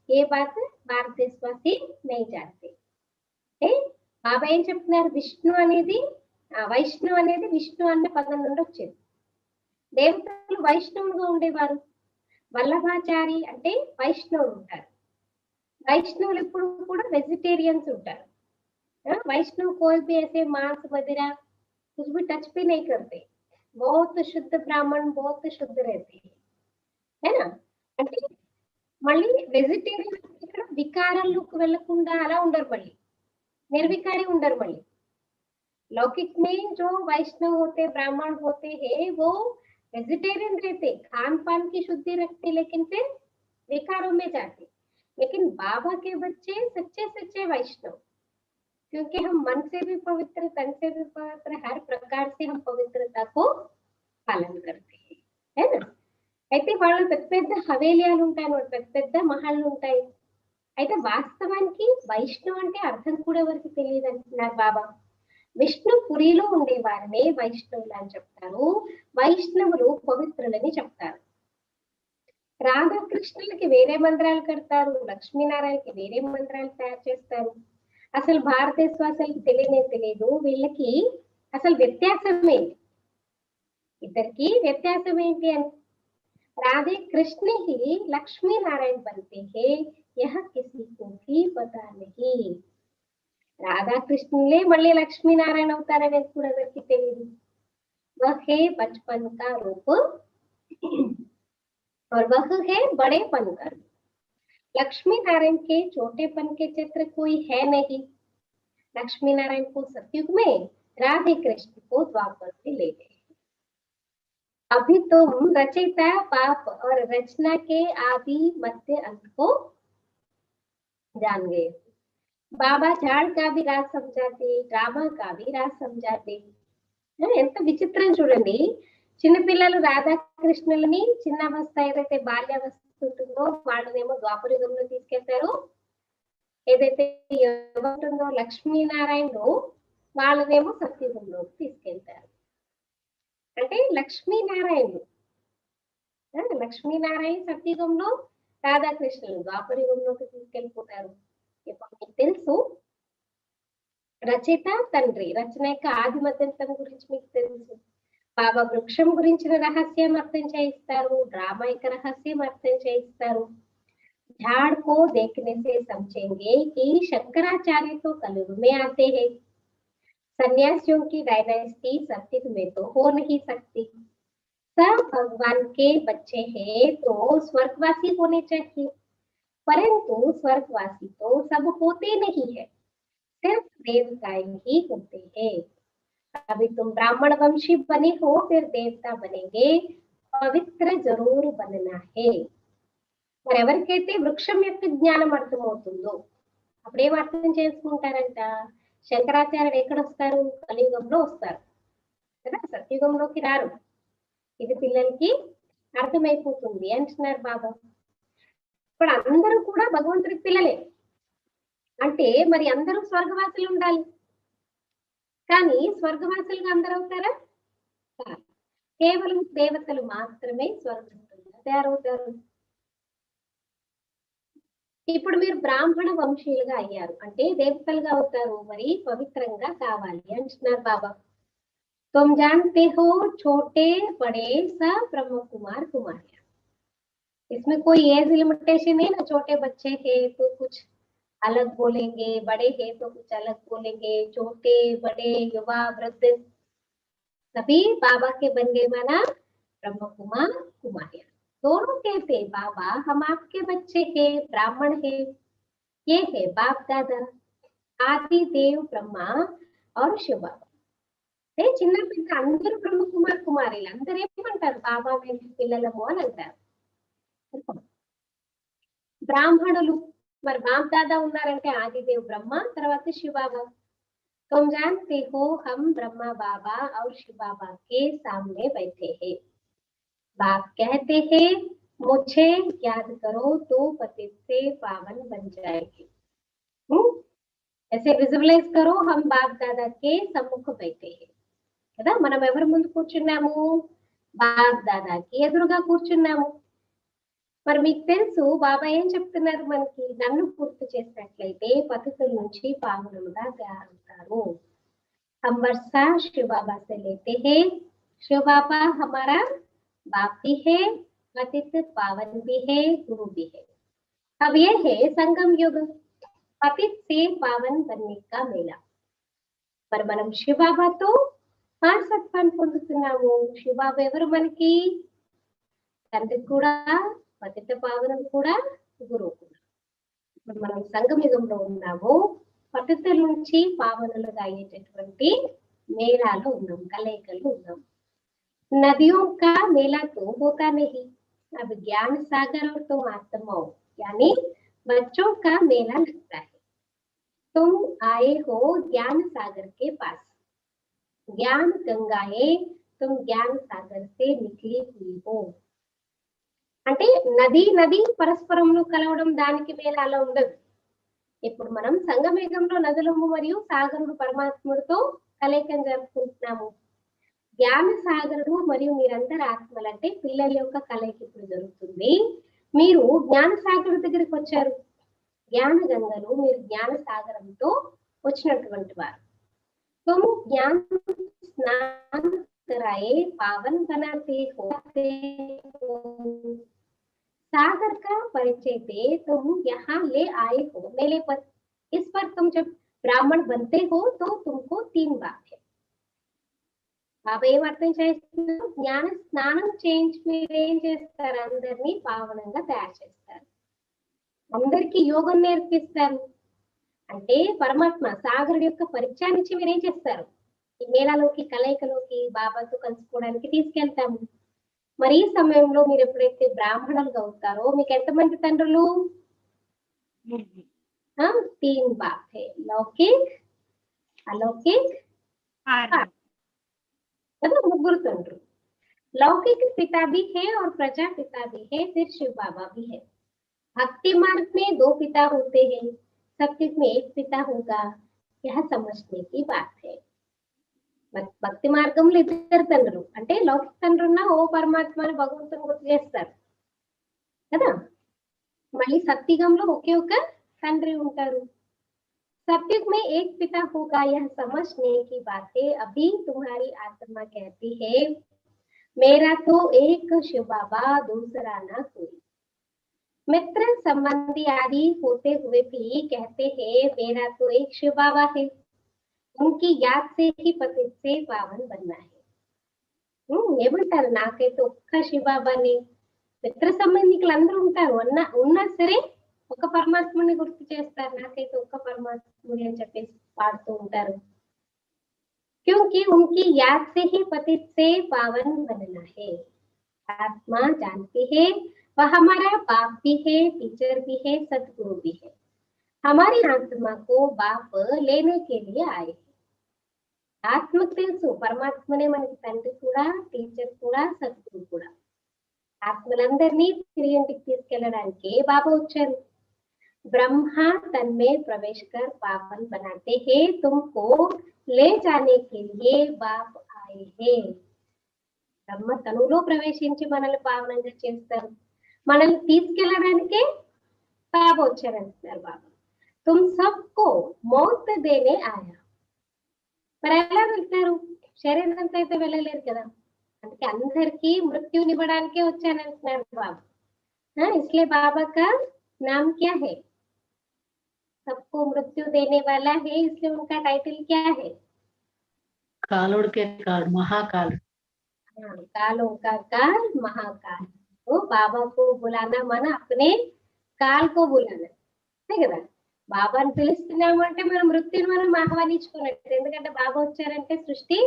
ये बात भारत देशवासी नहीं जानते। బాబా ఏం చెప్తున్నారు? విష్ణు అనేది వైష్ణవ్ అనేది విష్ణు అన్న పదం నుండి వచ్చింది. దేవతలు వైష్ణవులుగా ఉండేవారు. వల్లభాచారి అంటే వైష్ణవులు ఉంటారు. వైష్ణవులు ఎప్పుడు కూడా వెజిటేరియన్స్ ఉంటారు. वैष्णव कोई भी ऐसे मांस वगैरह कुछ भी टच भी नहीं करते। बहुत शुद्ध ब्राह्मण बहुत शुद्ध रहते हैं, है ना. అంటే మళ్ళీ వెజిటేరియన్ ఇక్కడ వికారాలకు వెళ్ళకుండా అలా ఉండరు. మళ్ళీ నిర్విकारी ఉండరు. మళ్ళీ लौकिक में जो वैष्णव होते ब्राह्मण होते हैं वो वेजिटेरियन रहते, खान पान की शुद्धि रखते, लेकिन फिर विकारों में जाते. लेकिन बाबा के बच्चे सच्चे सच्चे वैष्णव, क्योंकि हम मन से भी पवित्र, तन से भी पवित्र, हर प्रकार से हम पवित्रता को पालन करते हैं, है ना. అయితే వాళ్ళు పెద్ద పెద్ద హవేలియాలు ఉంటాయి, పెద్ద పెద్ద మహల్లు ఉంటాయి. అయితే వాస్తవానికి వైష్ణవ్ అంటే అర్థం కూడా ఎవరికి తెలియదు అంటున్నారు బాబా. విష్ణుపురిలో ఉండే వారిని వైష్ణవులు అని చెప్తారు. వైష్ణవులు పవిత్రులని చెప్తారు. రాధాకృష్ణులకి వేరే మందిరాలు కడతారు, లక్ష్మీనారాయణకి వేరే మందిరాలు తయారు చేస్తారు. అసలు భారతదేశవాసులకు తెలియనే తెలియదు వీళ్ళకి అసలు వ్యత్యాసం ఏంటి, ఇద్దరికి వ్యత్యాసం ఏంటి అని. राधे कृष्ण ही लक्ष्मी नारायण बनते हैं, यह किसी को भी पता नहीं. राधा कृष्णले मళ్ళీ लक्ष्मी नारायण అవుతారనేది కూడా ఎవరికి తెలియదు. वह है बचपन का रूप और वह है बड़ेपन का रूप. लक्ष्मी नारायण के छोटेपन के चित्र कोई है नहीं. लक्ष्मी नारायण को सतयुग में, राधे कृष्ण को द्वापर में ले गए. अभी तुम रचयिता पाप और रचना के आदि मध्य अंत को जान गए. बाबा झाड़ का भी राज समझाते, ड्रामा का भी राज समझाते. ఎంత విచిత్రం చూడండి. చిన్నపిల్లలు రాధాకృష్ణులని చిన్న అవస్థ ఏదైతే బాల్యావస్థ ఉంటుందో వాళ్ళనేమో ద్వాపరయుగంలో తీసుకెళ్తారు. ఏదైతే ఉంటుందో లక్ష్మీనారాయణలో వాళ్ళనేమో సత్యుగంలోకి తీసుకెళ్తారు. అంటే లక్ష్మీనారాయణ సత్యుగంలో, రాధాకృష్ణులు ద్వాపరయుగంలోకి తీసుకెళ్ళిపోతారు. ఇప్పుడు మీకు తెలుసు రచయిత తండ్రి, రచన యొక్క ఆది మధ్యంతం గురించి మీకు తెలుసు. బాబా వృక్షం గురించిన రహస్యం అర్థం చేయిస్తారు, డ్రామా యొక్క రహస్యం అర్థం చేయిస్తారు. झाड़ को देखने से समझेंगे कि शंकराचार्य तो कलयुग में आते हैं. सन्यासियों की डायनेस्टी सत्युग में तो हो नहीं सकती. सब भगवान के बच्चे हैं तो स्वर्गवासी होने चाहिए, परंतु स्वर्गवासी तो सब होते नहीं है, सिर्फ देवताएं ही होते हैं. अभी तुम ब्राह्मण वंशी बने हो, फिर देवता बनेंगे, पवित्र जरूर बनना है. మరి ఎవరికైతే వృక్షం యొక్క జ్ఞానం అర్థమవుతుందో అప్పుడేం అర్థం చేసుకుంటారంట, శంకరాచార్యుడు ఎక్కడ వస్తారు? కలియుగంలో వస్తారు కదా, సత్యుగంలోకి రారు. ఇది పిల్లలకి అర్థమైపోతుంది అంటున్నారు బాబా. ఇప్పుడు అందరూ కూడా భగవంతుడికి పిల్లలే అంటే మరి అందరూ స్వర్గవాసులు ఉండాలి, కానీ స్వర్గవాసులుగా అందరూ అవుతారా? కాదు. కేవలం దేవతలు మాత్రమే స్వర్గస్థులుగా తయారవుతారు. ఇప్పుడు మీరు బ్రాహ్మణ వంశీయులుగా అయ్యారు అంటే దేవతలుగా అవుతారు, మరి పవిత్రంగా కావాలి అంటున్నారు బాబా. तुम जानते हो छोटे बड़े सब ब्रह्म कुमार कुमारियां, इसमें कोई एज लिमिटेशन नहीं ना, छोटे बच्चे हैं तो कुछ अलग बोलेंगे, बड़े हैं तो कुछ अलग बोलेंगे, छोटे बड़े युवा वृद्ध सभी बाबा के बन गए माना ब्रह्म कुमार कुमारियां। दोनों कहते बाबा हम आपके बच्चे हैं, ब्राह्मण है, ये है बाप दादा आदि देव ब्रह्मा और शिव बाबा। చిన్న పెద్ద అందరూ బ్రహ్మ కుమార్ కుమారీలు, అందరూ ఏమంటారు బాబా మేము పిల్లలము అని అంటారు. బ్రాహ్మణులు మరి బాప్ దాదా ఉన్నారంటే ఆదిదేవ్ బ్రహ్మ, తర్వాత శివబాబా. तुम जानते हो हम ब्रह्मा बाबा और शिव बाबा के सामने बैठे हैं, बाप कहते हैं मुझे याद करो तो पतित से पावन बन जाएगी। ऐसे विजुअलाइज करो हम बाप दादा के सम्मुख बैठे हैं కదా, మనం ఎవరి ముందు కూర్చున్నాము? బాప్ దాదాకి ఎదురుగా కూర్చున్నాము. మరి మీకు తెలుసు బాబా ఏం చెప్తున్నారు మనకి, నన్ను పూర్తి చేసినట్లయితే పతితుల నుంచి పావనులుగా తయారవుతారు. हम वर्षा शिव बाबा से लेते हैं, शिव बाबा हमारा बाप भी है, पतित पावन भी है, गुरु भी है। अब ये है संगम युग, पतित से पावन बनने का मेला। पर మనం శివ బాబాతో వారసత్వాన్ని పొందుతున్నాము. శివబాబా ఎవరు మనకి? తండ్రి కూడా, పతిత పావనం కూడా, గురువు కూడా. ఇప్పుడు మనం సంగమయుగంలో ఉన్నాము, పతితుల నుంచి పావనులుగా అయ్యేటటువంటి మేళాలో ఉన్నాం, కలయికలు ఉన్నాం. नदियों का मेला तो होता नहीं, अब ज्ञान सागर और तुम आत्माओं यानी बच्चों का मेला लगता है। तुम आए हो ज्ञान सागर के पास, ज्ञान गंगाए तुम ज्ञान सागर से निकली हुई हो। అంటే నది నది పరస్పరంలో కలవడం దానికి మేళాలో ఉండదు. ఇప్పుడు మనం సంగమేగంలో నదులము మరియు సాగరుడు పరమాత్ముడితో కలయికం జరుపుకుంటున్నాము. జ్ఞాన సాగరుడు మరియు మీరందరూ ఆత్మలంటే పిల్లల యొక్క కలయిక ఇప్పుడు జరుగుతుంది. మీరు జ్ఞాన సాగరుడు దగ్గరికి వచ్చారు, జ్ఞాన గంగలు, మీరు జ్ఞాన సాగరంతో వచ్చినటువంటి వారు. तुम ज्ञान स्नान कराए पावन बनाते हो, सागर का परिचय दे तुम यहाँ ले आए हो मेले पर। इस पर तुम जब ब्राह्मण बनते हो तो तुमको 3 बात है। బాబా ఏం అర్థం చేస్తున్నారు? జ్ఞాన స్నానం చేయించి మీరు ఏం చేస్తారు? అందరినీ పావనంగా తయారు చేస్తారు, అందరికీ యోగం నేర్పిస్తారు. అంటే పరమాత్మ సాగరుడు యొక్క పరిచయాన్ని ఇచ్చి మీరు ఏం చేస్తారు? ఈ మేళాలోకి, కలయికలోకి, బాబాతో కలుసుకోవడానికి తీసుకెళ్తాము. మరి ఈ సమయంలో మీరు ఎప్పుడైతే బ్రాహ్మణులుగా అవుతారో మీకు ఎంతమంది తండ్రులు? 3 बाप है, लौकिक, अलौकिक, కదా, ముగ్గురు తండ్రులు. लौकिक पिता भी है और प्रजा पिता भी है, फिर शिव बाबा भी है। भक्ति मार्ग में 2 पिता होते हैं, सत्युग में 1 पिता होगा, यह समझने की बात है। భక్తి మార్గంలో 2 తండ్రులు అంటే లౌకిక తండ్రున్న ఓ పరమాత్మని భగవంతుని గుర్తు చేస్తారు కదా. మళ్ళీ సత్యుగంలో ఒకే ఒక తండ్రి ఉంటారు. सत्युग में 1 पिता होगा, यह समझने की बात है। अभी तुम्हारी आत्मा कहती है मेरा तो एक शिव बाबा, दूसरा ना कोई। मित्र संबंधी आदि होते हुए भी कहते हैं मेरा तो एक शिव बाबा है, उनकी याद से ही पतित से पावन बनना है। ఏమంటారు? నాకైతే ఒక్క శివ బాబాని. మిత్ర సంబంధికులు అందరూ ఉంటారు, ఉన్నా సరే ఒక పరమాత్ముని గుర్తు చేస్తారు, నాకైతే ఒక్క పరమాత్ముని అని చెప్పేసి పాడుతూ ఉంటారు. क्योंकि उनकी याद से ही पतित से पावन बनना है। आत्मा जानती है वह हमारा बाप भी है, टीचर भी है, सतगुरु भी है। हमारी आत्मा को बाप लेने के लिए आए। ఆత్మకు తెలుసు పరమాత్మనే మనకి తండ్రి కూడా, టీచర్ కూడా, సద్గురు కూడా. ఆత్మలందరినీ తిరిగి ఇంటికి తీసుకెళ్ళడానికి బాబా వచ్చారు. ब्रह्मा तन में प्रवेश कर पावन बनाते हैं, तुमको ले जाने के लिए बाप आए हैं. బ్రహ్మ తనులో ప్రవేశించి మనల్ని పావనంగా చేస్తారు, మనల్ని తీసుకెళ్ళడానికే బాబా వచ్చారంటున్నారు బాబా. తుమ్ సబ్కో మౌత్ దేనే ఆయా. మరి ఎలా వెళ్తారు? శరీరంతో అయితే వెళ్ళలేరు కదా, అందుకే అందరికీ మృత్యునివ్వడానికే వచ్చానంటున్నారు బాబా. इसलिए बाबा का नाम क्या है? सबको मृत्यु देने वाला है, इसलिए उनका टाइटल क्या है? कालोड़ के काल, महाकाल। हाँ, कालों का काल, महाकाल. तो बाबा को बुलाना माना अपने కాల్ को बुलाना, అంతే కదా. బాబాని పిలుస్తున్నాము అంటే మనం మృత్యుని మనం ఆహ్వానించుకున్నట్టు. ఎందుకంటే బాబా వచ్చారంటే సృష్టి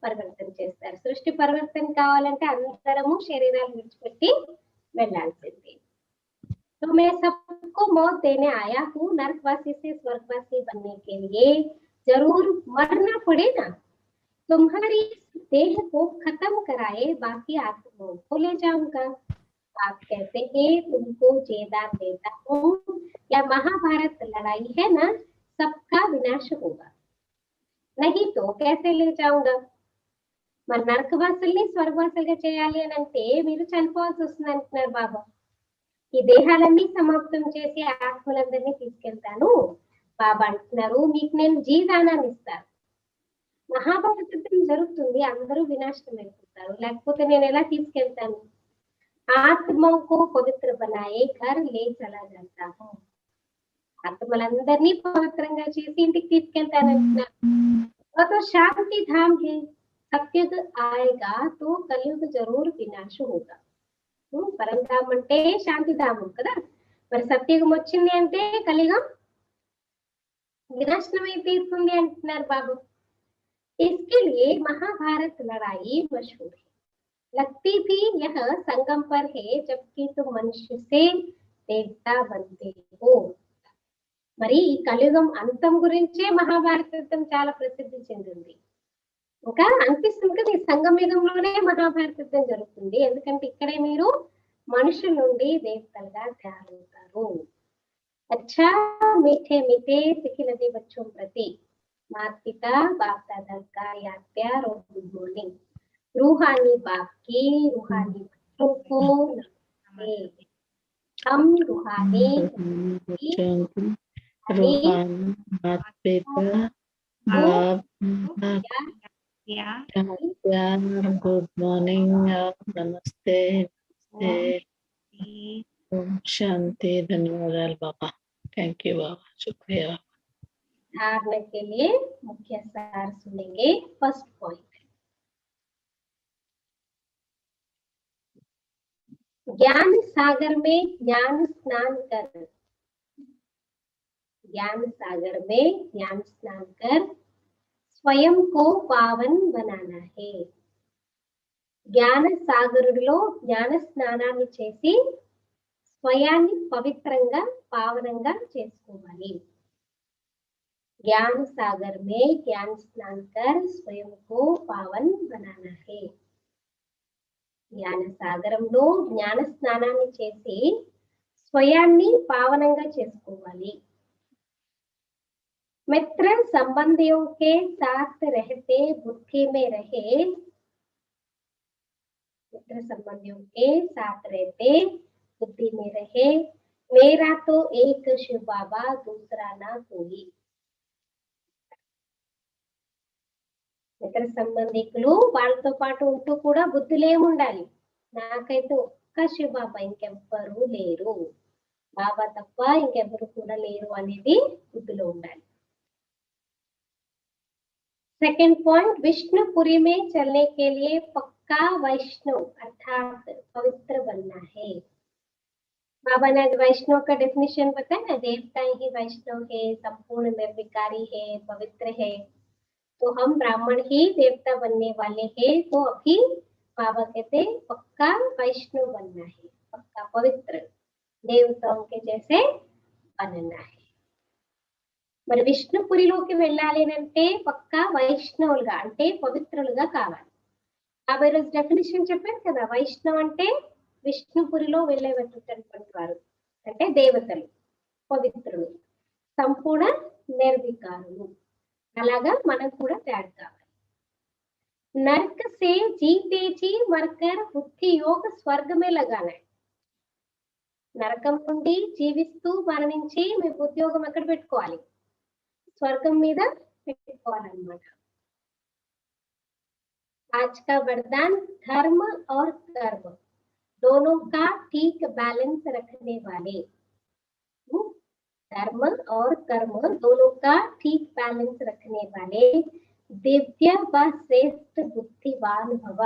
పరివర్తన చేస్తారు. సృష్టి పరివర్తన కావాలంటే అందరము శరీరాలు విడిచిపెట్టి వెళ్ళాల్సింది. तो मैं सबको मौत देने आया हूँ, नरकवासी से स्वर्गवासी बनने के लिए जरूर मरना पड़ेगा. तुम्हारी देह को खत्म कराए बाकी आत्माओं को ले जाऊंगा. आप कहते हैं तुमको जेदान देता हूँ, या महाभारत लड़ाई है ना, सबका विनाश होगा, नहीं तो कैसे ले जाऊंगा. మరి నరకవాసుల్ని స్వర్గవాసులుగా చేయాలి అని అంటే మీరు చనిపోవాల్సి వస్తుంది అంటున్నారు బాబా. ఈ దేహాలన్నీ సమాప్తం చేసి ఆత్మలందరినీ తీసుకెళ్తాను బాబా అంటున్నారు. మీకు నేను జీదానాన్ని ఇస్తాను. మహాభారత యుద్ధం జరుగుతుంది, అందరూ వినాశనం అయిపోతారు, లేకపోతే నేను ఎలా తీసుకెళ్తాను. ఆత్మకు పవిత్ర బనాయే ఘర్ లే చలా జాతా. ఆత్మలందరినీ పవిత్రంగా చేసి ఇంటికి తీసుకెళ్తానంటున్నారు. तो शांति धाम है, सत्युग आएगा तो कलयुग जरूर विनाश होगा. పరంధామం అంటే శాంతిధామం కదా, మరి సత్యుగం వచ్చింది అంటే కలియుగం వినాశనం అయిపోతుంది అంటున్నారు బాబు. इसके लिए महाभारत लड़ाई मशहूर है, लगती भी यह संगम पर है जबकि तुम मनुष्य से देवता बनते हो. మరి ఈ కలియుగం అంతం గురించే మహాభారత యుద్ధం చాలా ప్రసిద్ధి చెందింది. ఇంకా అనిపిస్తుంది కదా ఈ సంగమయుగంలోనే మహాభారత యుద్ధం జరుగుతుంది, ఎందుకంటే ఇక్కడే మీరు మనుషుల నుండి దేవతలుగా తయారవుతారు. अच्छा मीठे मीठे सिखी नदी बच्चों प्रति माता पिता बाप दादा का याद प्यार और गुड मॉर्निंग. रूहानी बाप की रूहानी बच्चों को नमस्ते. हम रूहानी बात पिता बाप गुड मॉर्निंग, नमस्ते, ओम शांति. धन्यवाद बाबा, थैंक यू बाबा, शुक्रिया. धारणा के लिए मुख्य सार सुनेंगे. फर्स्ट पॉइंट, ज्ञान सागर में ज्ञान स्नान कर. ज्ञान सागर में ज्ञान स्नान कर स्वयं को पावन बनाना है. జ్ఞాన సాగరుడిలో జ్ఞాన స్నానాన్ని చేసి స్వయాన్ని పవిత్రంగా పావనంగా చేసుకోవాలి. ज्ञान सागर में ज्ञान स्नान कर स्वयं को पावन बनाना है. జ్ఞాన సాగరంలో జ్ఞాన స్నానాన్ని చేసి స్వయాన్ని పావనంగా చేసుకోవాలి. मित्र संबंधियों के साथ रहते बुद्धि में रहे. मित्र संबंधियों के साथ रहते बुद्धि में रहे. मेरा तो एक शिव बाबा दूसरा ना कोई. మిత్ర సంబంధికులు వాళ్ళతో పాటు ఉంటూ కూడా బుద్ధిలో ఏముండాలి, నాకైతే ఒక్క శివ బాబా ఇంకెవ్వరు లేరు, బాబా తప్ప ఇంకెవ్వరు కూడా లేరు అనేది బుద్ధిలో ఉండాలి. सेकंड पॉइंट, विष्णुपुरी में चलने के लिए पक्का वैष्णव अर्थात पवित्र बनना है. बाबा ने वैष्णव का डेफिनेशन बताया ना, देवता ही वैष्णव है, संपूर्ण निर्विकारी है, पवित्र है. तो हम ब्राह्मण ही देवता बनने वाले हैं. तो अभी बाबा कहते पक्का वैष्णव बनना है, पक्का पवित्र देवताओं के जैसे बनना है. మరి విష్ణుపురిలోకి వెళ్ళాలి అంటే పక్కా వైష్ణవులుగా అంటే పవిత్రులుగా కావాలి. ఆ రోజు డెఫినేషన్ చెప్పారు కదా, వైష్ణవ్ అంటే విష్ణుపురిలో వెళ్ళేటటువంటి వారు అంటే దేవతలు, పవిత్రులు, సంపూర్ణ నిర్వికారులు. అలాగా మనం కూడా తయారు కావాలి. नरक से जीते जी मरकर बुद्धि योग स्वर्ग में लगाना है. నరకం నుండి జీవిస్తూ మరణించి మీ ఉద్యోగం ఎక్కడ పెట్టుకోవాలి? స్వర్గం మీద పెట్టుకోవాలన్నమాట. आज का वरदान धर्म और कर्म दोनों का ठीक बैलेंस रखने वाले. धर्म और कर्म दोनों का ठीक बैलेंस रखने वाले दिव्य व श्रेष्ठ बुद्धिवान भव.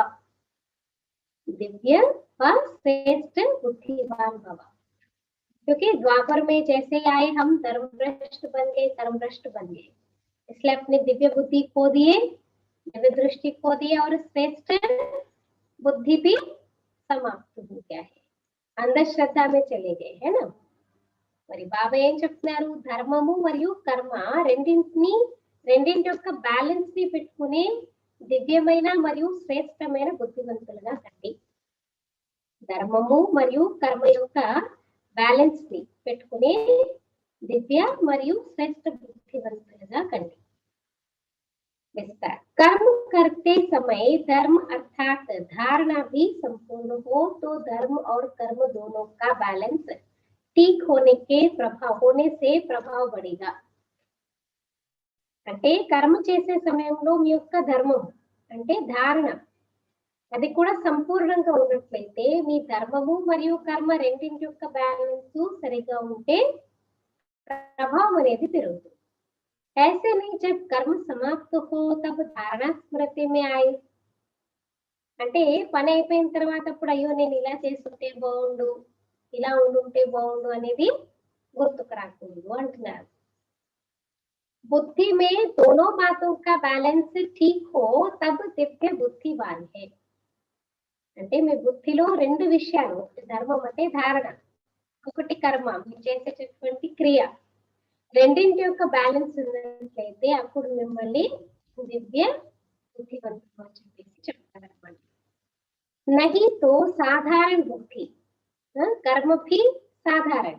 दिव्य व श्रेष्ठ बुद्धिवान भव. क्योंकि द्वापर में जैसे आए हम धर्मभ्रष्ट बन गए, कर्मभ्रष्ट बन गए, इसलिए अपनी दिव्य बुद्धि खो दिए, दिव्य दृष्टि खो दिए और श्रेष्ठ बुद्धि भी समाप्त हो गया है. अंधश्रद्धा में चले गए है ना. మరి బాబా ఏం చెప్తున్నారు? ధర్మము మరియు కర్మ రెండింటి యొక్క బ్యాలెన్స్ ని పెట్టుకుని దివ్యమైన మరియు శ్రేష్టమైన బుద్ధివంతులుగా కండి. ధర్మము మరియు కర్మ యొక్క బ్యాలెన్స్ ని పెట్టుకుని దివ్య మరియు శ్రేష్ట బుద్ధివంతులుగా కండి. विस्तार. कर्म करते समय धर्म अर्थात धारणा भी संपूर्ण हो तो धर्म और कर्म दोनों का बैलेंस ठीक होने से प्रभाव बढ़ेगा. అంటే కర్మ చేసే సమయంలో మీ యొక్క ధర్మం అంటే ధారణ అది కూడా సంపూర్ణంగా ఉన్నట్లయితే మీ ధర్మము మరియు కర్మ రెండింటి యొక్క బ్యాలెన్స్ సరిగా ఉంటే ప్రభావం అనేది పెరుగుతుంది. ऐसे नहीं जब कर्म समाप्त हो तब धारणा स्मृति में आए. అంటే పని అయిపోయిన తర్వాత అప్పుడు అయ్యో నేను ఇలా చేస్తుంటే బాగుండు, ఇలా ఉండుంటే బాగుండు అనేది గుర్తుకు రాకూడదు అంటున్నారు. बुद्धि में दोनों बातों का बैलेंस ठीक हो तब दिव्य बुद्धिवान है. అంటే మీ బుద్ధిలో రెండు విషయాలు, ధర్మం అంటే ధారణ, ఒకటి కర్మ మీరు చేసేటటువంటి క్రియ, రెండింటి యొక్క బ్యాలెన్స్ ఉన్నట్లయితే అప్పుడు మిమ్మల్ని దివ్య బుద్ధివంతులు అని చెప్పేసి చెప్తారన్నమాట. नहीं तो साधारण बुद्धि, कर्म भी साधारण,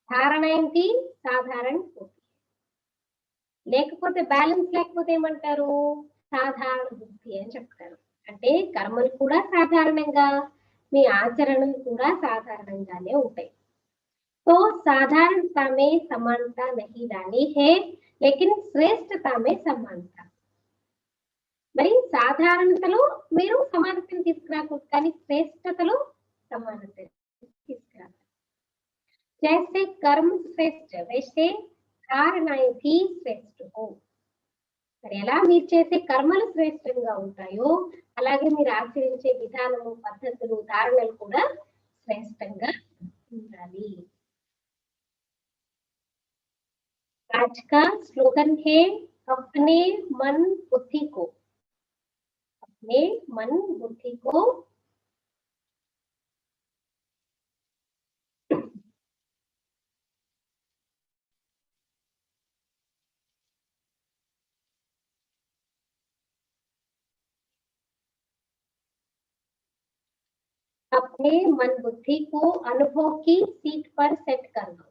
धारणा भी साधारण बुद्धि. లేకపోతే బ్యాలెన్స్ లేకపోతే ఏమంటారు? సాధారణ బుద్ధి అని చెప్తారు. అంటే కర్మలు కూడా సాధారణంగా, మీ ఆచరణలు కూడా సాధారణంగానే ఉంటాయి. तो साधारणता में समानता नहीं लानी है लेकिन श्रेष्ठता में समानता. మరి సాధారణతలో మీరు సమానతను తీసుకురాకూడదు, కానీ శ్రేష్టతలో సమానతను తీసుకురావాలి. जैसे कर्म श्रेष्ठ वैसे धारणाएं भी श्रेष्ठ हो. మరి ఎలా మీరు చేసే కర్మలు శ్రేష్టంగా ఉంటాయో అలాగే మీరు ఆచరించే విధానము, పద్ధతులు, ధారణలు కూడా శ్రేష్టంగా ఉండాలి. आज का स्लोगन है अपने मन बुद्धि को अपने मन बुद्धि को अनुभव की सीट पर सेट कर दो.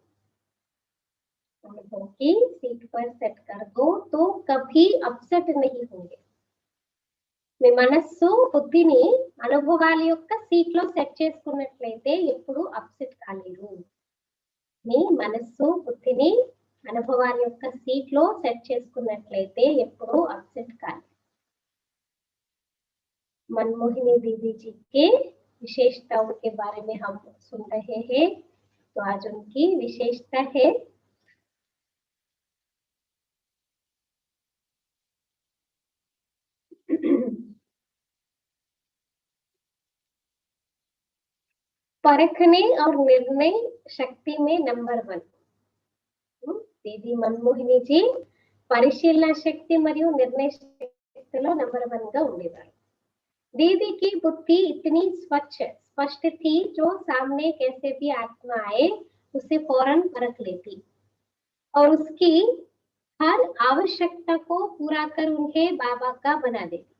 अनुभव की सीट पर सेट कर दो तो कभी अपसेट नहीं होंगे. మీ మనస్సు బుద్ధిని అనుభవాల యొక్క సీట్ లో సెట్ చేసుకున్నట్లయితే ఎప్పుడు అప్సెట్ కాలేరు. మీ మనస్సు బుద్ధిని అనుభవాల యొక్క సీట్ లో సెట్ చేసుకున్నట్లయితే ఎప్పుడు అప్సెట్ కాలేరు. मनमोहिनी दीदी जी के विशेषताओं के बारे में हम सुन रहे हैं. तो आज उनकी विशेषता है परखने और निर्णय शक्ति में नंबर 1. दीदी मनमोहिनी जी పరిశీలన శక్తి మరియు నిర్ణయ శక్తిలో నంబర్ 1 గా ఉండేవారు. दीदी की बुद्धि इतनी स्पष्ट थी जो सामने कैसे भी आत्मा आए उसे फौरन परख लेती और उसकी हर आवश्यकता को पूरा कर उन्हें बाबा का बना देती.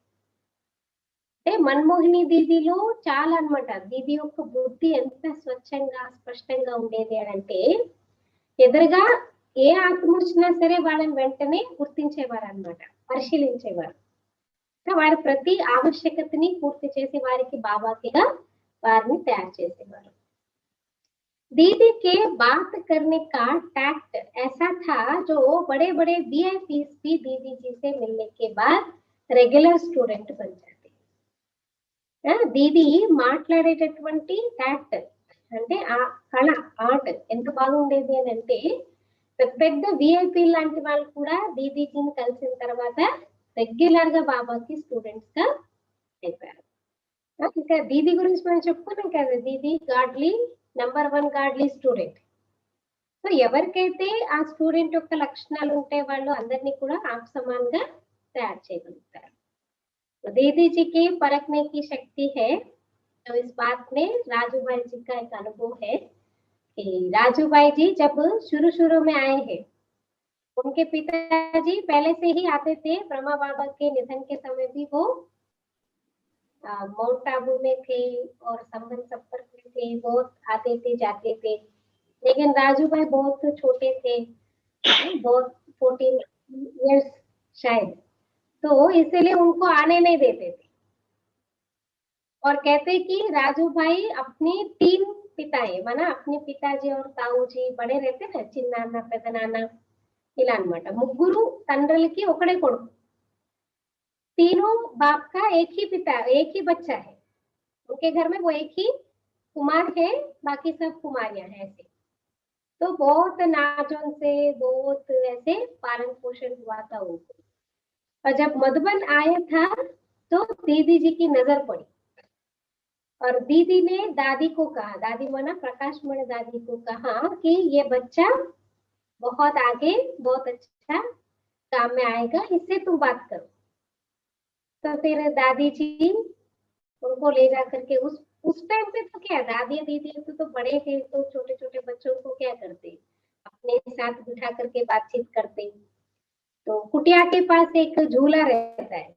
మన్మోహిని దీదిలో చాలా అన్నమాట. దీది యొక్క బుద్ధి ఎంత స్వచ్ఛంగా స్పష్టంగా ఉండేది అని అంటే ఎదురుగా ఏ ఆత్మ వచ్చినా సరే వాళ్ళని వెంటనే గుర్తించేవారు అన్నమాట, పరిశీలించేవారు. వారి ప్రతి ఆవశ్యకతని పూర్తి చేసి వారికి బాబాకిగా వారిని తయారు చేసేవారు. दीदी के बात करने का टैक्ट ऐसा था जो बड़े बड़े वीआईपीस भी दीदी जी से मिलने के बाद రెగ్యులర్ స్టూడెంట్ बन जाते. దీది మాట్లాడేటటువంటి ట్యాక్ట్ అంటే ఆ కళ, ఆర్ట్ ఎంత బాగుండేది అని అంటే పెద్ద పెద్ద విఐపి లాంటి వాళ్ళు కూడా దీదీజీని కలిసిన తర్వాత రెగ్యులర్ గా బాబాకి స్టూడెంట్స్ గా అయిపోయారు. ఇంకా దీది గురించి మనం చెప్పుకున్నాం కదా, దీది godly number 1 godly student. So ఎవరికైతే ఆ స్టూడెంట్ యొక్క లక్షణాలు ఉంటే వాళ్ళు అందరినీ కూడా ఆప్ సమానంగా తయారు చేయగలుగుతారు. दीदी जी की परखने की शक्ति है. तो इस बात में राजू भाई जी का एक अनुभव है कि राजू भाई जी जब शुरू में आए हैं, उनके पिताजी पहले से ही आते थे. ब्रह्मा बाबा के निधन के समय भी वो माउंट आबू में थे और संबंध संपर्क में थे, बहुत आते थे जाते थे. लेकिन राजू भाई बहुत छोटे थे, बहुत 14 इयर्स शायद, तो इसलिए उनको आने नहीं देते थे और कहते कि राजू भाई अपनी 3 पिताएं माना अपने पिताजी और ताऊजी बड़े रहते ना, चिन्नाना पेदनाना ఇలా అన్నమాట. ముగ్గురు తండ్రులకి ఒకడే కొడుకు. तीनों बाप का एक ही पिता, एक ही बच्चा है. उनके घर में वो एक ही कुमार है, बाकी सब कुमारियां हैं ऐसे. तो बहुत नाजों से बहुत ऐसे पालन पोषण हुआ था उनको. और जब मधुबन आया था तो दीदी जी की नजर पड़ी और दीदी ने दादी को कहा, दादी माना प्रकाश मणि दादी को कहा कि ये बच्चा बहुत आगे बहुत अच्छा काम में आएगा, इससे तुम बात करो. तो फिर दादी जी उनको ले जा करके उस टाइम पे तो क्या दादी दीदी तो बड़े थे, तो छोटे छोटे बच्चों को क्या करते, अपने साथ बिठा करके बातचीत करते. तो कुटिया के पास एक झूला रहता है,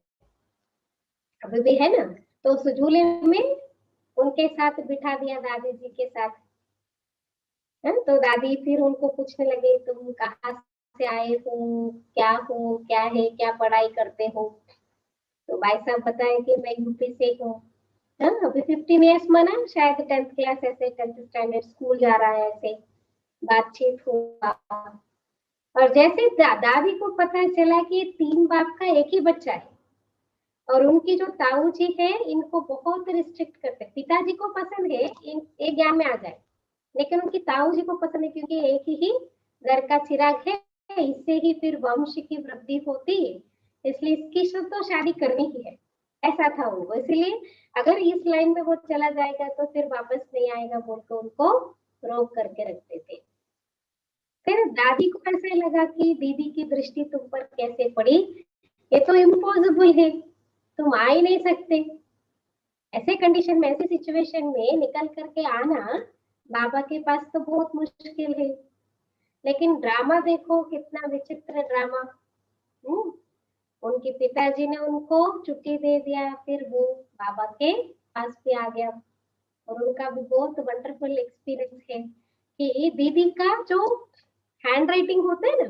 अभी भी है ना, तो उस झूले में उनके साथ बिठा दिया दादी जी के साथ. तो दादी फिर उनको पूछने लगे तुम कहाँ से आए हो, क्या है, क्या पढ़ाई करते हो. तो भाई साहब बताए कि मैं यूपी से हूँ. अभी 15 इयर्स माना, शायद 10th क्लास ऐसे 10th स्टैंडर्ड स्कूल जा रहा है, ऐसे बातचीत हुआ. और जैसे दादी को पता चला कि 3 बाप का एक ही बच्चा है और उनकी जो ताऊ जी है इनको बहुत रिस्ट्रिक्ट करते. पिताजी को पसंद है एक ज्ञान में आ जाए, लेकिन उनकी ताऊ जी को पसंद है क्योंकि एक ही घर का चिराग है, इससे ही फिर वंश की वृद्धि होती है, इसलिए इसकी तो शादी करनी ही है, ऐसा था उनको. इसलिए अगर इस लाइन में वो चला जाएगा तो फिर वापस नहीं आएगा बोलकर उनको रोक करके रखते थे. फिर दादी को ऐसा लगा कि दीदी की दृष्टि तुम पर कैसे पड़ी, ये तो इम्पॉसिबल है, तुम आ ही नहीं सकते. ऐसे कंडीशन में, ऐसे सिचुएशन में निकल करके आना बाबा के पास तो बहुत मुश्किल है. लेकिन ड्रामा देखो कितना विचित्र ड्रामा. उनके पिताजी ने उनको छुट्टी दे दिया, फिर वो बाबा के पास भी आ गया. और उनका भी बहुत वंडरफुल एक्सपीरियंस है कि दीदी का जो हैंड राइटिंग होता है ना,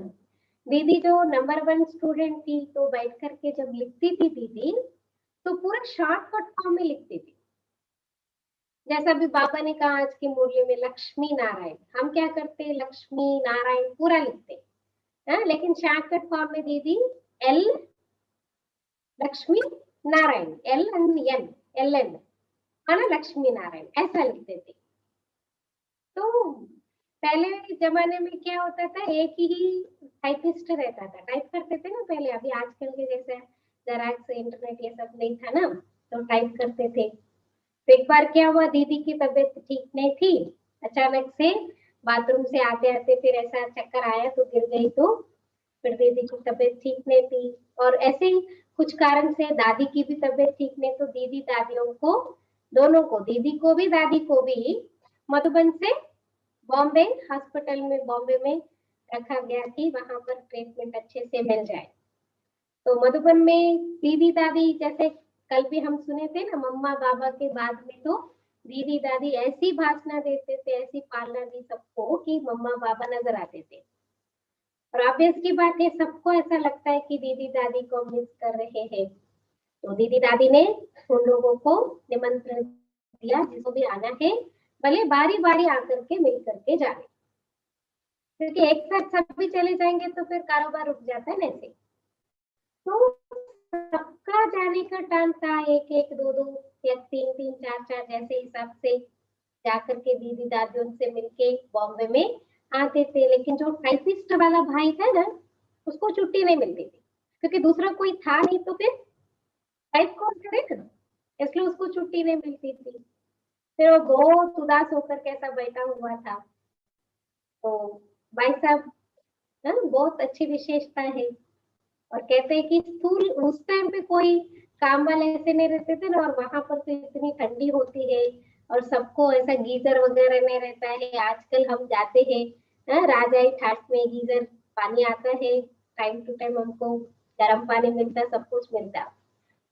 दीदी जो नंबर 1 स्टूडेंट थी, तो बैठ करके जब लिखती थी दीदी तो पूरा शॉर्टकट फॉर्म में लिखती थी. जैसा भी बाबा ने कहा आज के मूल्य में लक्ष्मी नारायण, हम क्या करते लक्ष्मी नारायण पूरा लिखते, लेकिन शॉर्टकट फॉर्म में दीदी एल लक्ष्मी नारायण LN माना लक्ष्मी नारायण ऐसा लिखते थे. तो पहले के जमाने में क्या होता था, एक ही टाइपिस्ट रहता था, टाइप करते थे ना पहले. अभी आजकल के जैसे जेरॉक्स इंटरनेट ये सब नहीं था ना, तो टाइप करते थे. तो एक बार क्या हुआ, दीदी की तबीयत ठीक नहीं थी, अचानक से बाथरूम से आते आते फिर ऐसा चक्कर आया तो गिर गई. तो फिर दीदी की तबीयत ठीक नहीं थी और ऐसे कुछ कारण से दादी की भी तबीयत ठीक नहीं. तो दीदी दादियों को दोनों को, दीदी को भी दादी को भी मधुबन से बॉम्बे हॉस्पिटल में बॉम्बे में रखा गया कि वहां पर ट्रीटमेंट अच्छे से मिल जाए. तो मधुबन में दीदी दादी जैसे कल भी हम सुने थे ना, मम्मा बाबा के बाद में तो दीदी दादी ऐसी भाषण देते थे, ऐसी पालना दी सबको कि मम्मा बाबा नजर आते थे। और ऑब्वियस की बात है, सबको ऐसा लगता है कि दीदी दादी को मिस कर रहे हैं। तो दीदी दादी ने उन लोगों को निमंत्रण दिया, जिसको भी आना है भले बारी बारी आकर के मिल करके जाए, क्योंकि एक साथ सब भी चले जाएंगे तो फिर कारोबार रुक जाता है ना ऐसे। तो सबका जाने का टाइम था, एक एक दो दो या तीन तीन चार चार जैसे हिसाब से जाकर के दीदी दादियों से मिलके बॉम्बे में आते थे। लेकिन जो टाइपिस्ट वाला भाई था ना, उसको छुट्टी नहीं मिलती थी, क्योंकि दूसरा कोई था नहीं, तो फिर टाइप कौन करेगा, इसलिए उसको छुट्टी नहीं मिलती थी। फिर वो बहुत उदास होकर कैसा बैठा हुआ था। तो भाई साहब बहुत अच्छी विशेषता है। और कहते हैं कि स्कूल उस टाइम पे कोई काम वाले ऐसे नहीं रहते थे ना, और वहां पर तो इतनी ठंडी होती है और सबको ऐसा गीजर वगैरह नहीं रहता है। आजकल हम जाते हैं राजाई ठाट में गीजर पानी आता है, टाइम टू टाइम हमको गर्म पानी मिलता, सब कुछ मिलता।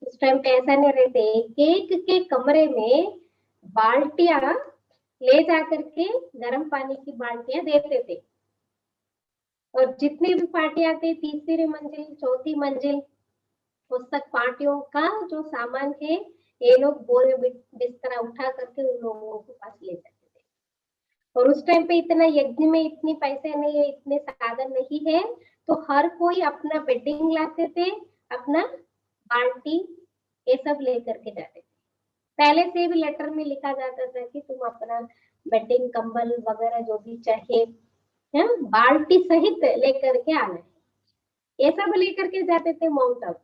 उस टाइम पे ऐसा नहीं रहते, एक के कमरे में बाल्टियां ले जाकर के गर्म पानी की बाल्टियां देते थे। और जितनी भी पार्टी आती, तीसरी मंजिल चौथी मंजिल, उस तक पार्टियों का जो सामान है ये लोग बोरे बिस्तरा उठा करके उन लोगों के पास ले जाते थे। और उस टाइम पे इतना यज्ञ में इतने पैसे नहीं है, इतने साधन नहीं है, तो हर कोई अपना बेडिंग लाते थे, अपना बाल्टी ये सब लेकर के जाते थे। पहले से भी लेटर में लिखा जाता था कि तुम अपना बेडिंग कंबल वगैरह जो भी चाहिए बाल्टी सहित लेकर के आना है, ये सब लेकर के जाते थे माउंट आबू।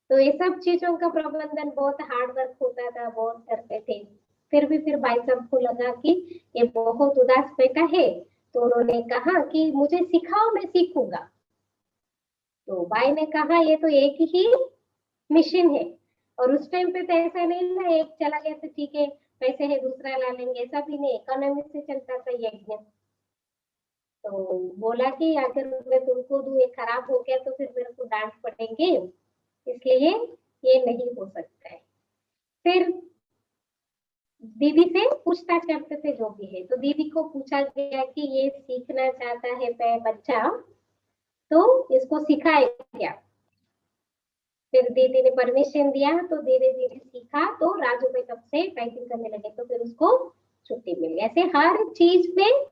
तो ये सब चीजों का प्रबंधन बहुत हार्ड वर्क होता था, बहुत करते थे। फिर भाई साहब को लगा कि ये बहुत उदास बेटा है, तो उन्होंने कहा कि मुझे सिखाओ, मैं सीखूंगा। तो भाई ने कहा ये तो एक ही मिशन है। और उस टाइम पे तो ऐसा नहीं ना, एक चला गया तो ठीक है, पैसे है दूसरा ला लेंगे, ऐसा भी नहीं, इकोनॉमी से चलता था यज्ञ। तो बोला कि अगर मैं तुमको दूं, ये खराब हो गया तो फिर मेरे को डांट पड़ेंगे, इसलिए ये नहीं हो सकता है। फिर दीदी से पूछताछ करते थे जो भी है। तो दीदी को पूछा गया कि ये सीखना चाहता है बच्चा, तो इसको सिखाए क्या। फिर दीदी ने परमिशन दिया, तो धीरे धीरे सीखा। तो राजू भाई तब से टाइपिंग करने लगे, तो फिर उसको छुट्टी मिली। ऐसे हर चीज में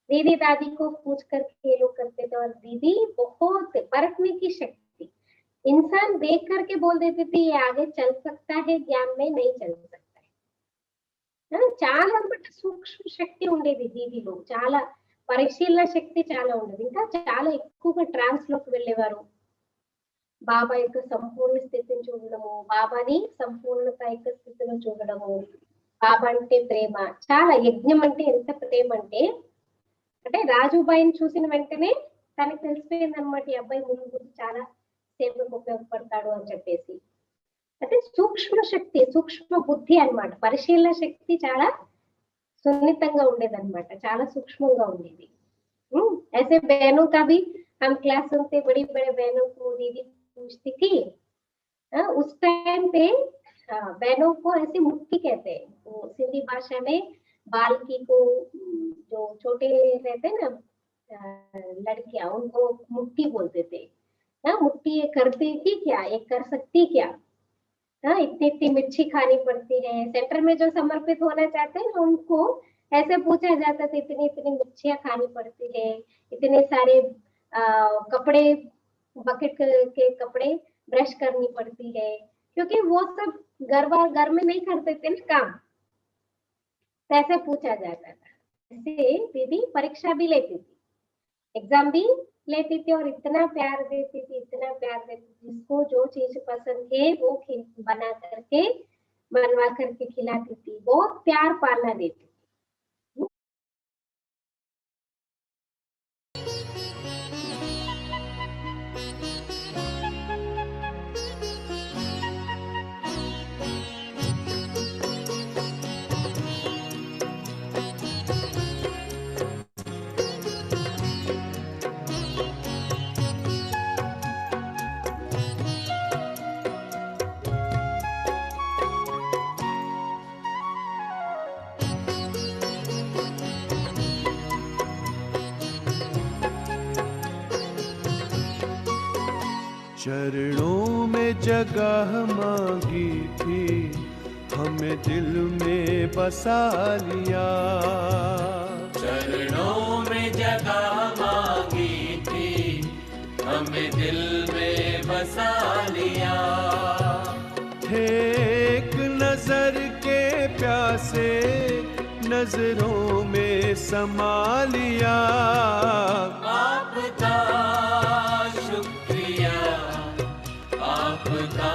दीदी दादी को पूछ करके ये लोग करते थे। और दीदी बहुत परखने की शक्ति, इंसान देख करके बोल देती थी ये आगे चल सकता है, ज्ञान में नहीं चल सकता है। చాలా సూక్ష్మ శక్తి ఉండేది దీదిలో, చాలా పరిశీలన శక్తి చాలా ఉండేది. ఇంకా చాలా ఎక్కువగా ట్రాన్స్ లోకి వెళ్ళేవారు. బాబా యొక్క సంపూర్ణ స్థితిని చూడడము, బాబాని సంపూర్ణత యొక్క స్థితిలో చూడడము, బాబా అంటే ప్రేమ. చాలా యజ్ఞం అంటే ఎంత ప్రేమ అంటే రాజుబాయిని చూసిన వెంటనే తనకి తెలిసిపోయింది అనమాట, ఈ అబ్బాయి ముందు చాలా సేవకు ఉపయోగపడతాడు అని చెప్పేసి. అంటే సూక్ష్మ శక్తి, సూక్ష్మ బుద్ధి అన్నమాట. పరిశీలన శక్తి చాలా సున్నితంగా ఉండేదన్నమాట, చాలా సూక్ష్మంగా ఉండేది. ऐसे बहनों का भी हम क्लास सुनते, बड़ी बड़े बहनों को दीदी पूछती थी। उस टाइम पे बहनों को ऐसे मुट्ठी कहते हैं, तो सिंधी भाषा में बालकी को जो छोटे रहते ना लड़कियां, उनको मुट्ठी बोलते थे। मुट्ठी ये करती थी क्या, ये कर सकती क्या, इतनी इतनी मिर्ची खानी पड़ती है। सेंटर में जो समर्पित होना चाहते हैं उनको ऐसे पूछा जाता था, इतनी इतनी मिर्चियां खानी पड़ती है, इतने सारे कपड़े, बकेट के कपड़े ब्रश करनी पड़ती है, क्योंकि वो सब घर में नहीं करते थे ना काम, तो ऐसे पूछा जाता था। ऐसे दीदी परीक्षा भी लेती थी, एग्जाम भी लेती थी, और इतना प्यार देती थी, इतना प्यार देती थी। जिसको जो चीज पसंद है वो बना करके बनवा करके खिलाती थी, बहुत प्यार पालना देती थी। चरणों में जगह मांगी थी, हमें दिल में बसा लिया। चरणों में जगह मांगी थी, हमें दिल में बसा लिया। थे एक नजर के प्यासे, नजरों में समा लिया। आपका शुक्रिया, आपका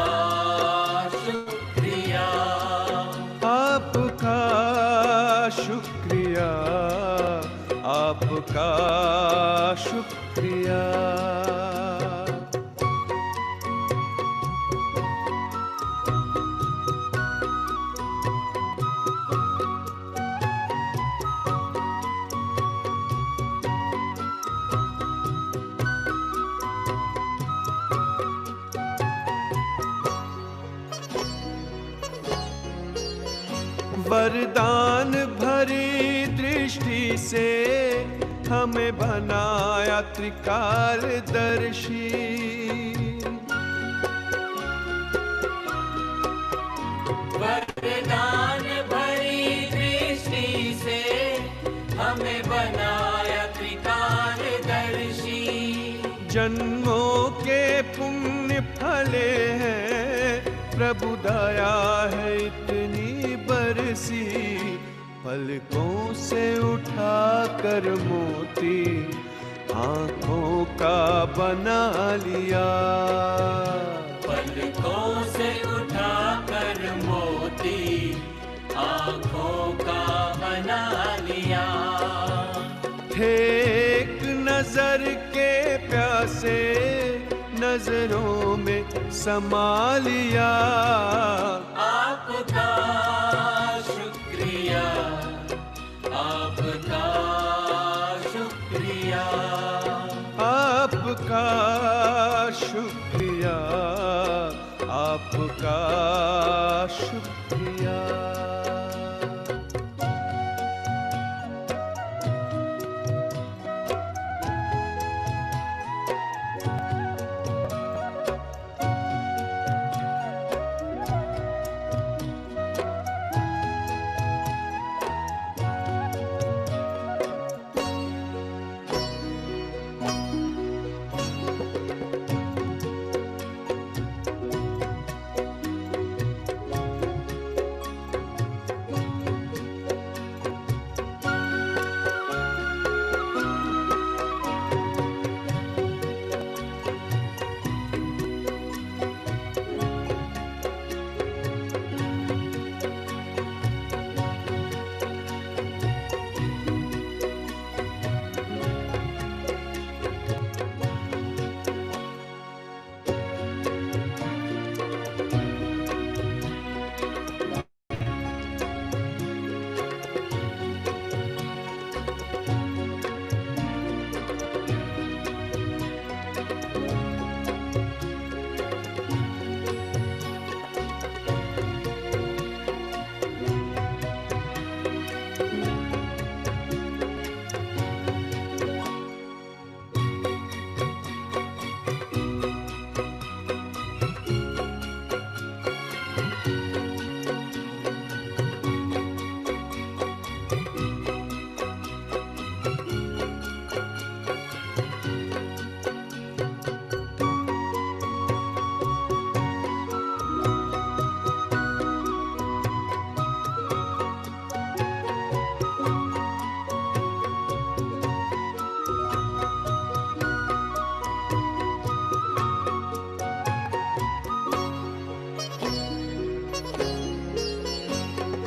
शुक्रिया, आपका शुक्रिया, आपका शुक्रिया। वरदान भरी दृष्टि से हमें बनाया त्रिकालदर्शी। वरदान भरी दृष्टि से हमें बनाया त्रिकालदर्शी। जन्मों के पुण्य फले हैं, प्रभु दया है इतनी बरसी। पलकों से उठा कर मोती आंखों का बना लिया। पलकों से उठा कर मोती आंखों का बना लिया। थे एक नजर के प्यासे, नजरों में समा लिया। आपका शुक्रिया, आपका शुक्रिया, आपका शुक्रिया, आपका शुक्रिया।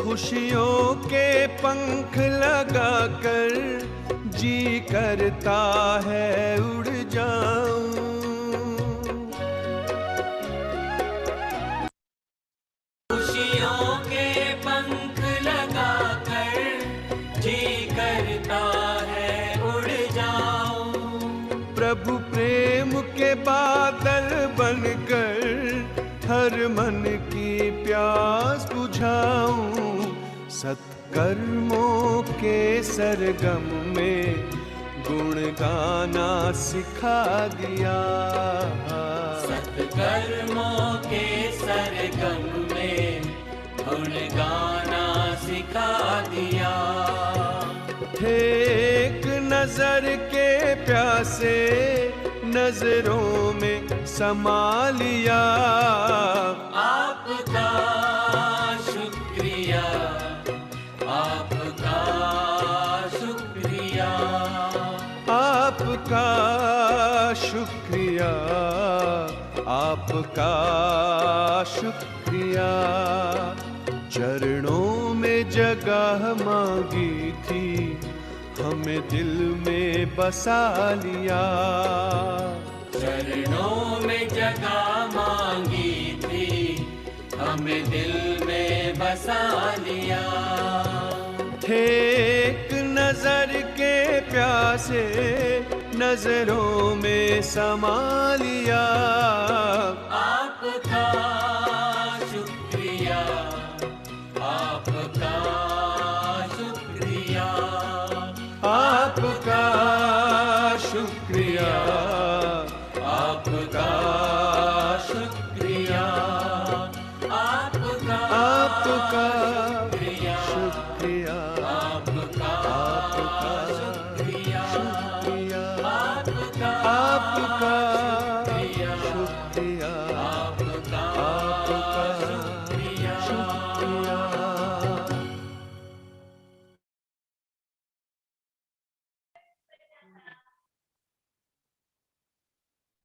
खुशियों के पंख लगाकर जी करता है उड़ जाऊं। खुशियों के पंख लगाकर जी करता है उड़ जाऊं। प्रभु प्रेम के बादल बनकर हर मन की प्यास बुझाऊं। सत्कर्मों के सरगम में गुण गाना सिखा दिया। सत्कर्मों के सरगम में गुण गाना सिखा दिया। थे एक नजर के प्यासे नजरों में समा लिया। आपका शुक्रिया, आपका शुक्रिया, आपका शुक्रिया, आपका शुक्रिया। चरणों में जगह मांगी थी, हमें दिल में बसा लिया। चरणों में जगह मांगी थी, हमें दिल में बसा लिया। थे एक नजर के प्यासे नजरों में समा लिया। आपका शुक्रिया, आपका शुक्रिया, आपका शुक्रिया, आपका शुक्रिया, आपका आपका शुक्रिया, शुक्रिया, आपका शुक्रिया, शुक्रिया, आपका आपका शुक्रिया, शुक्रिया, आपका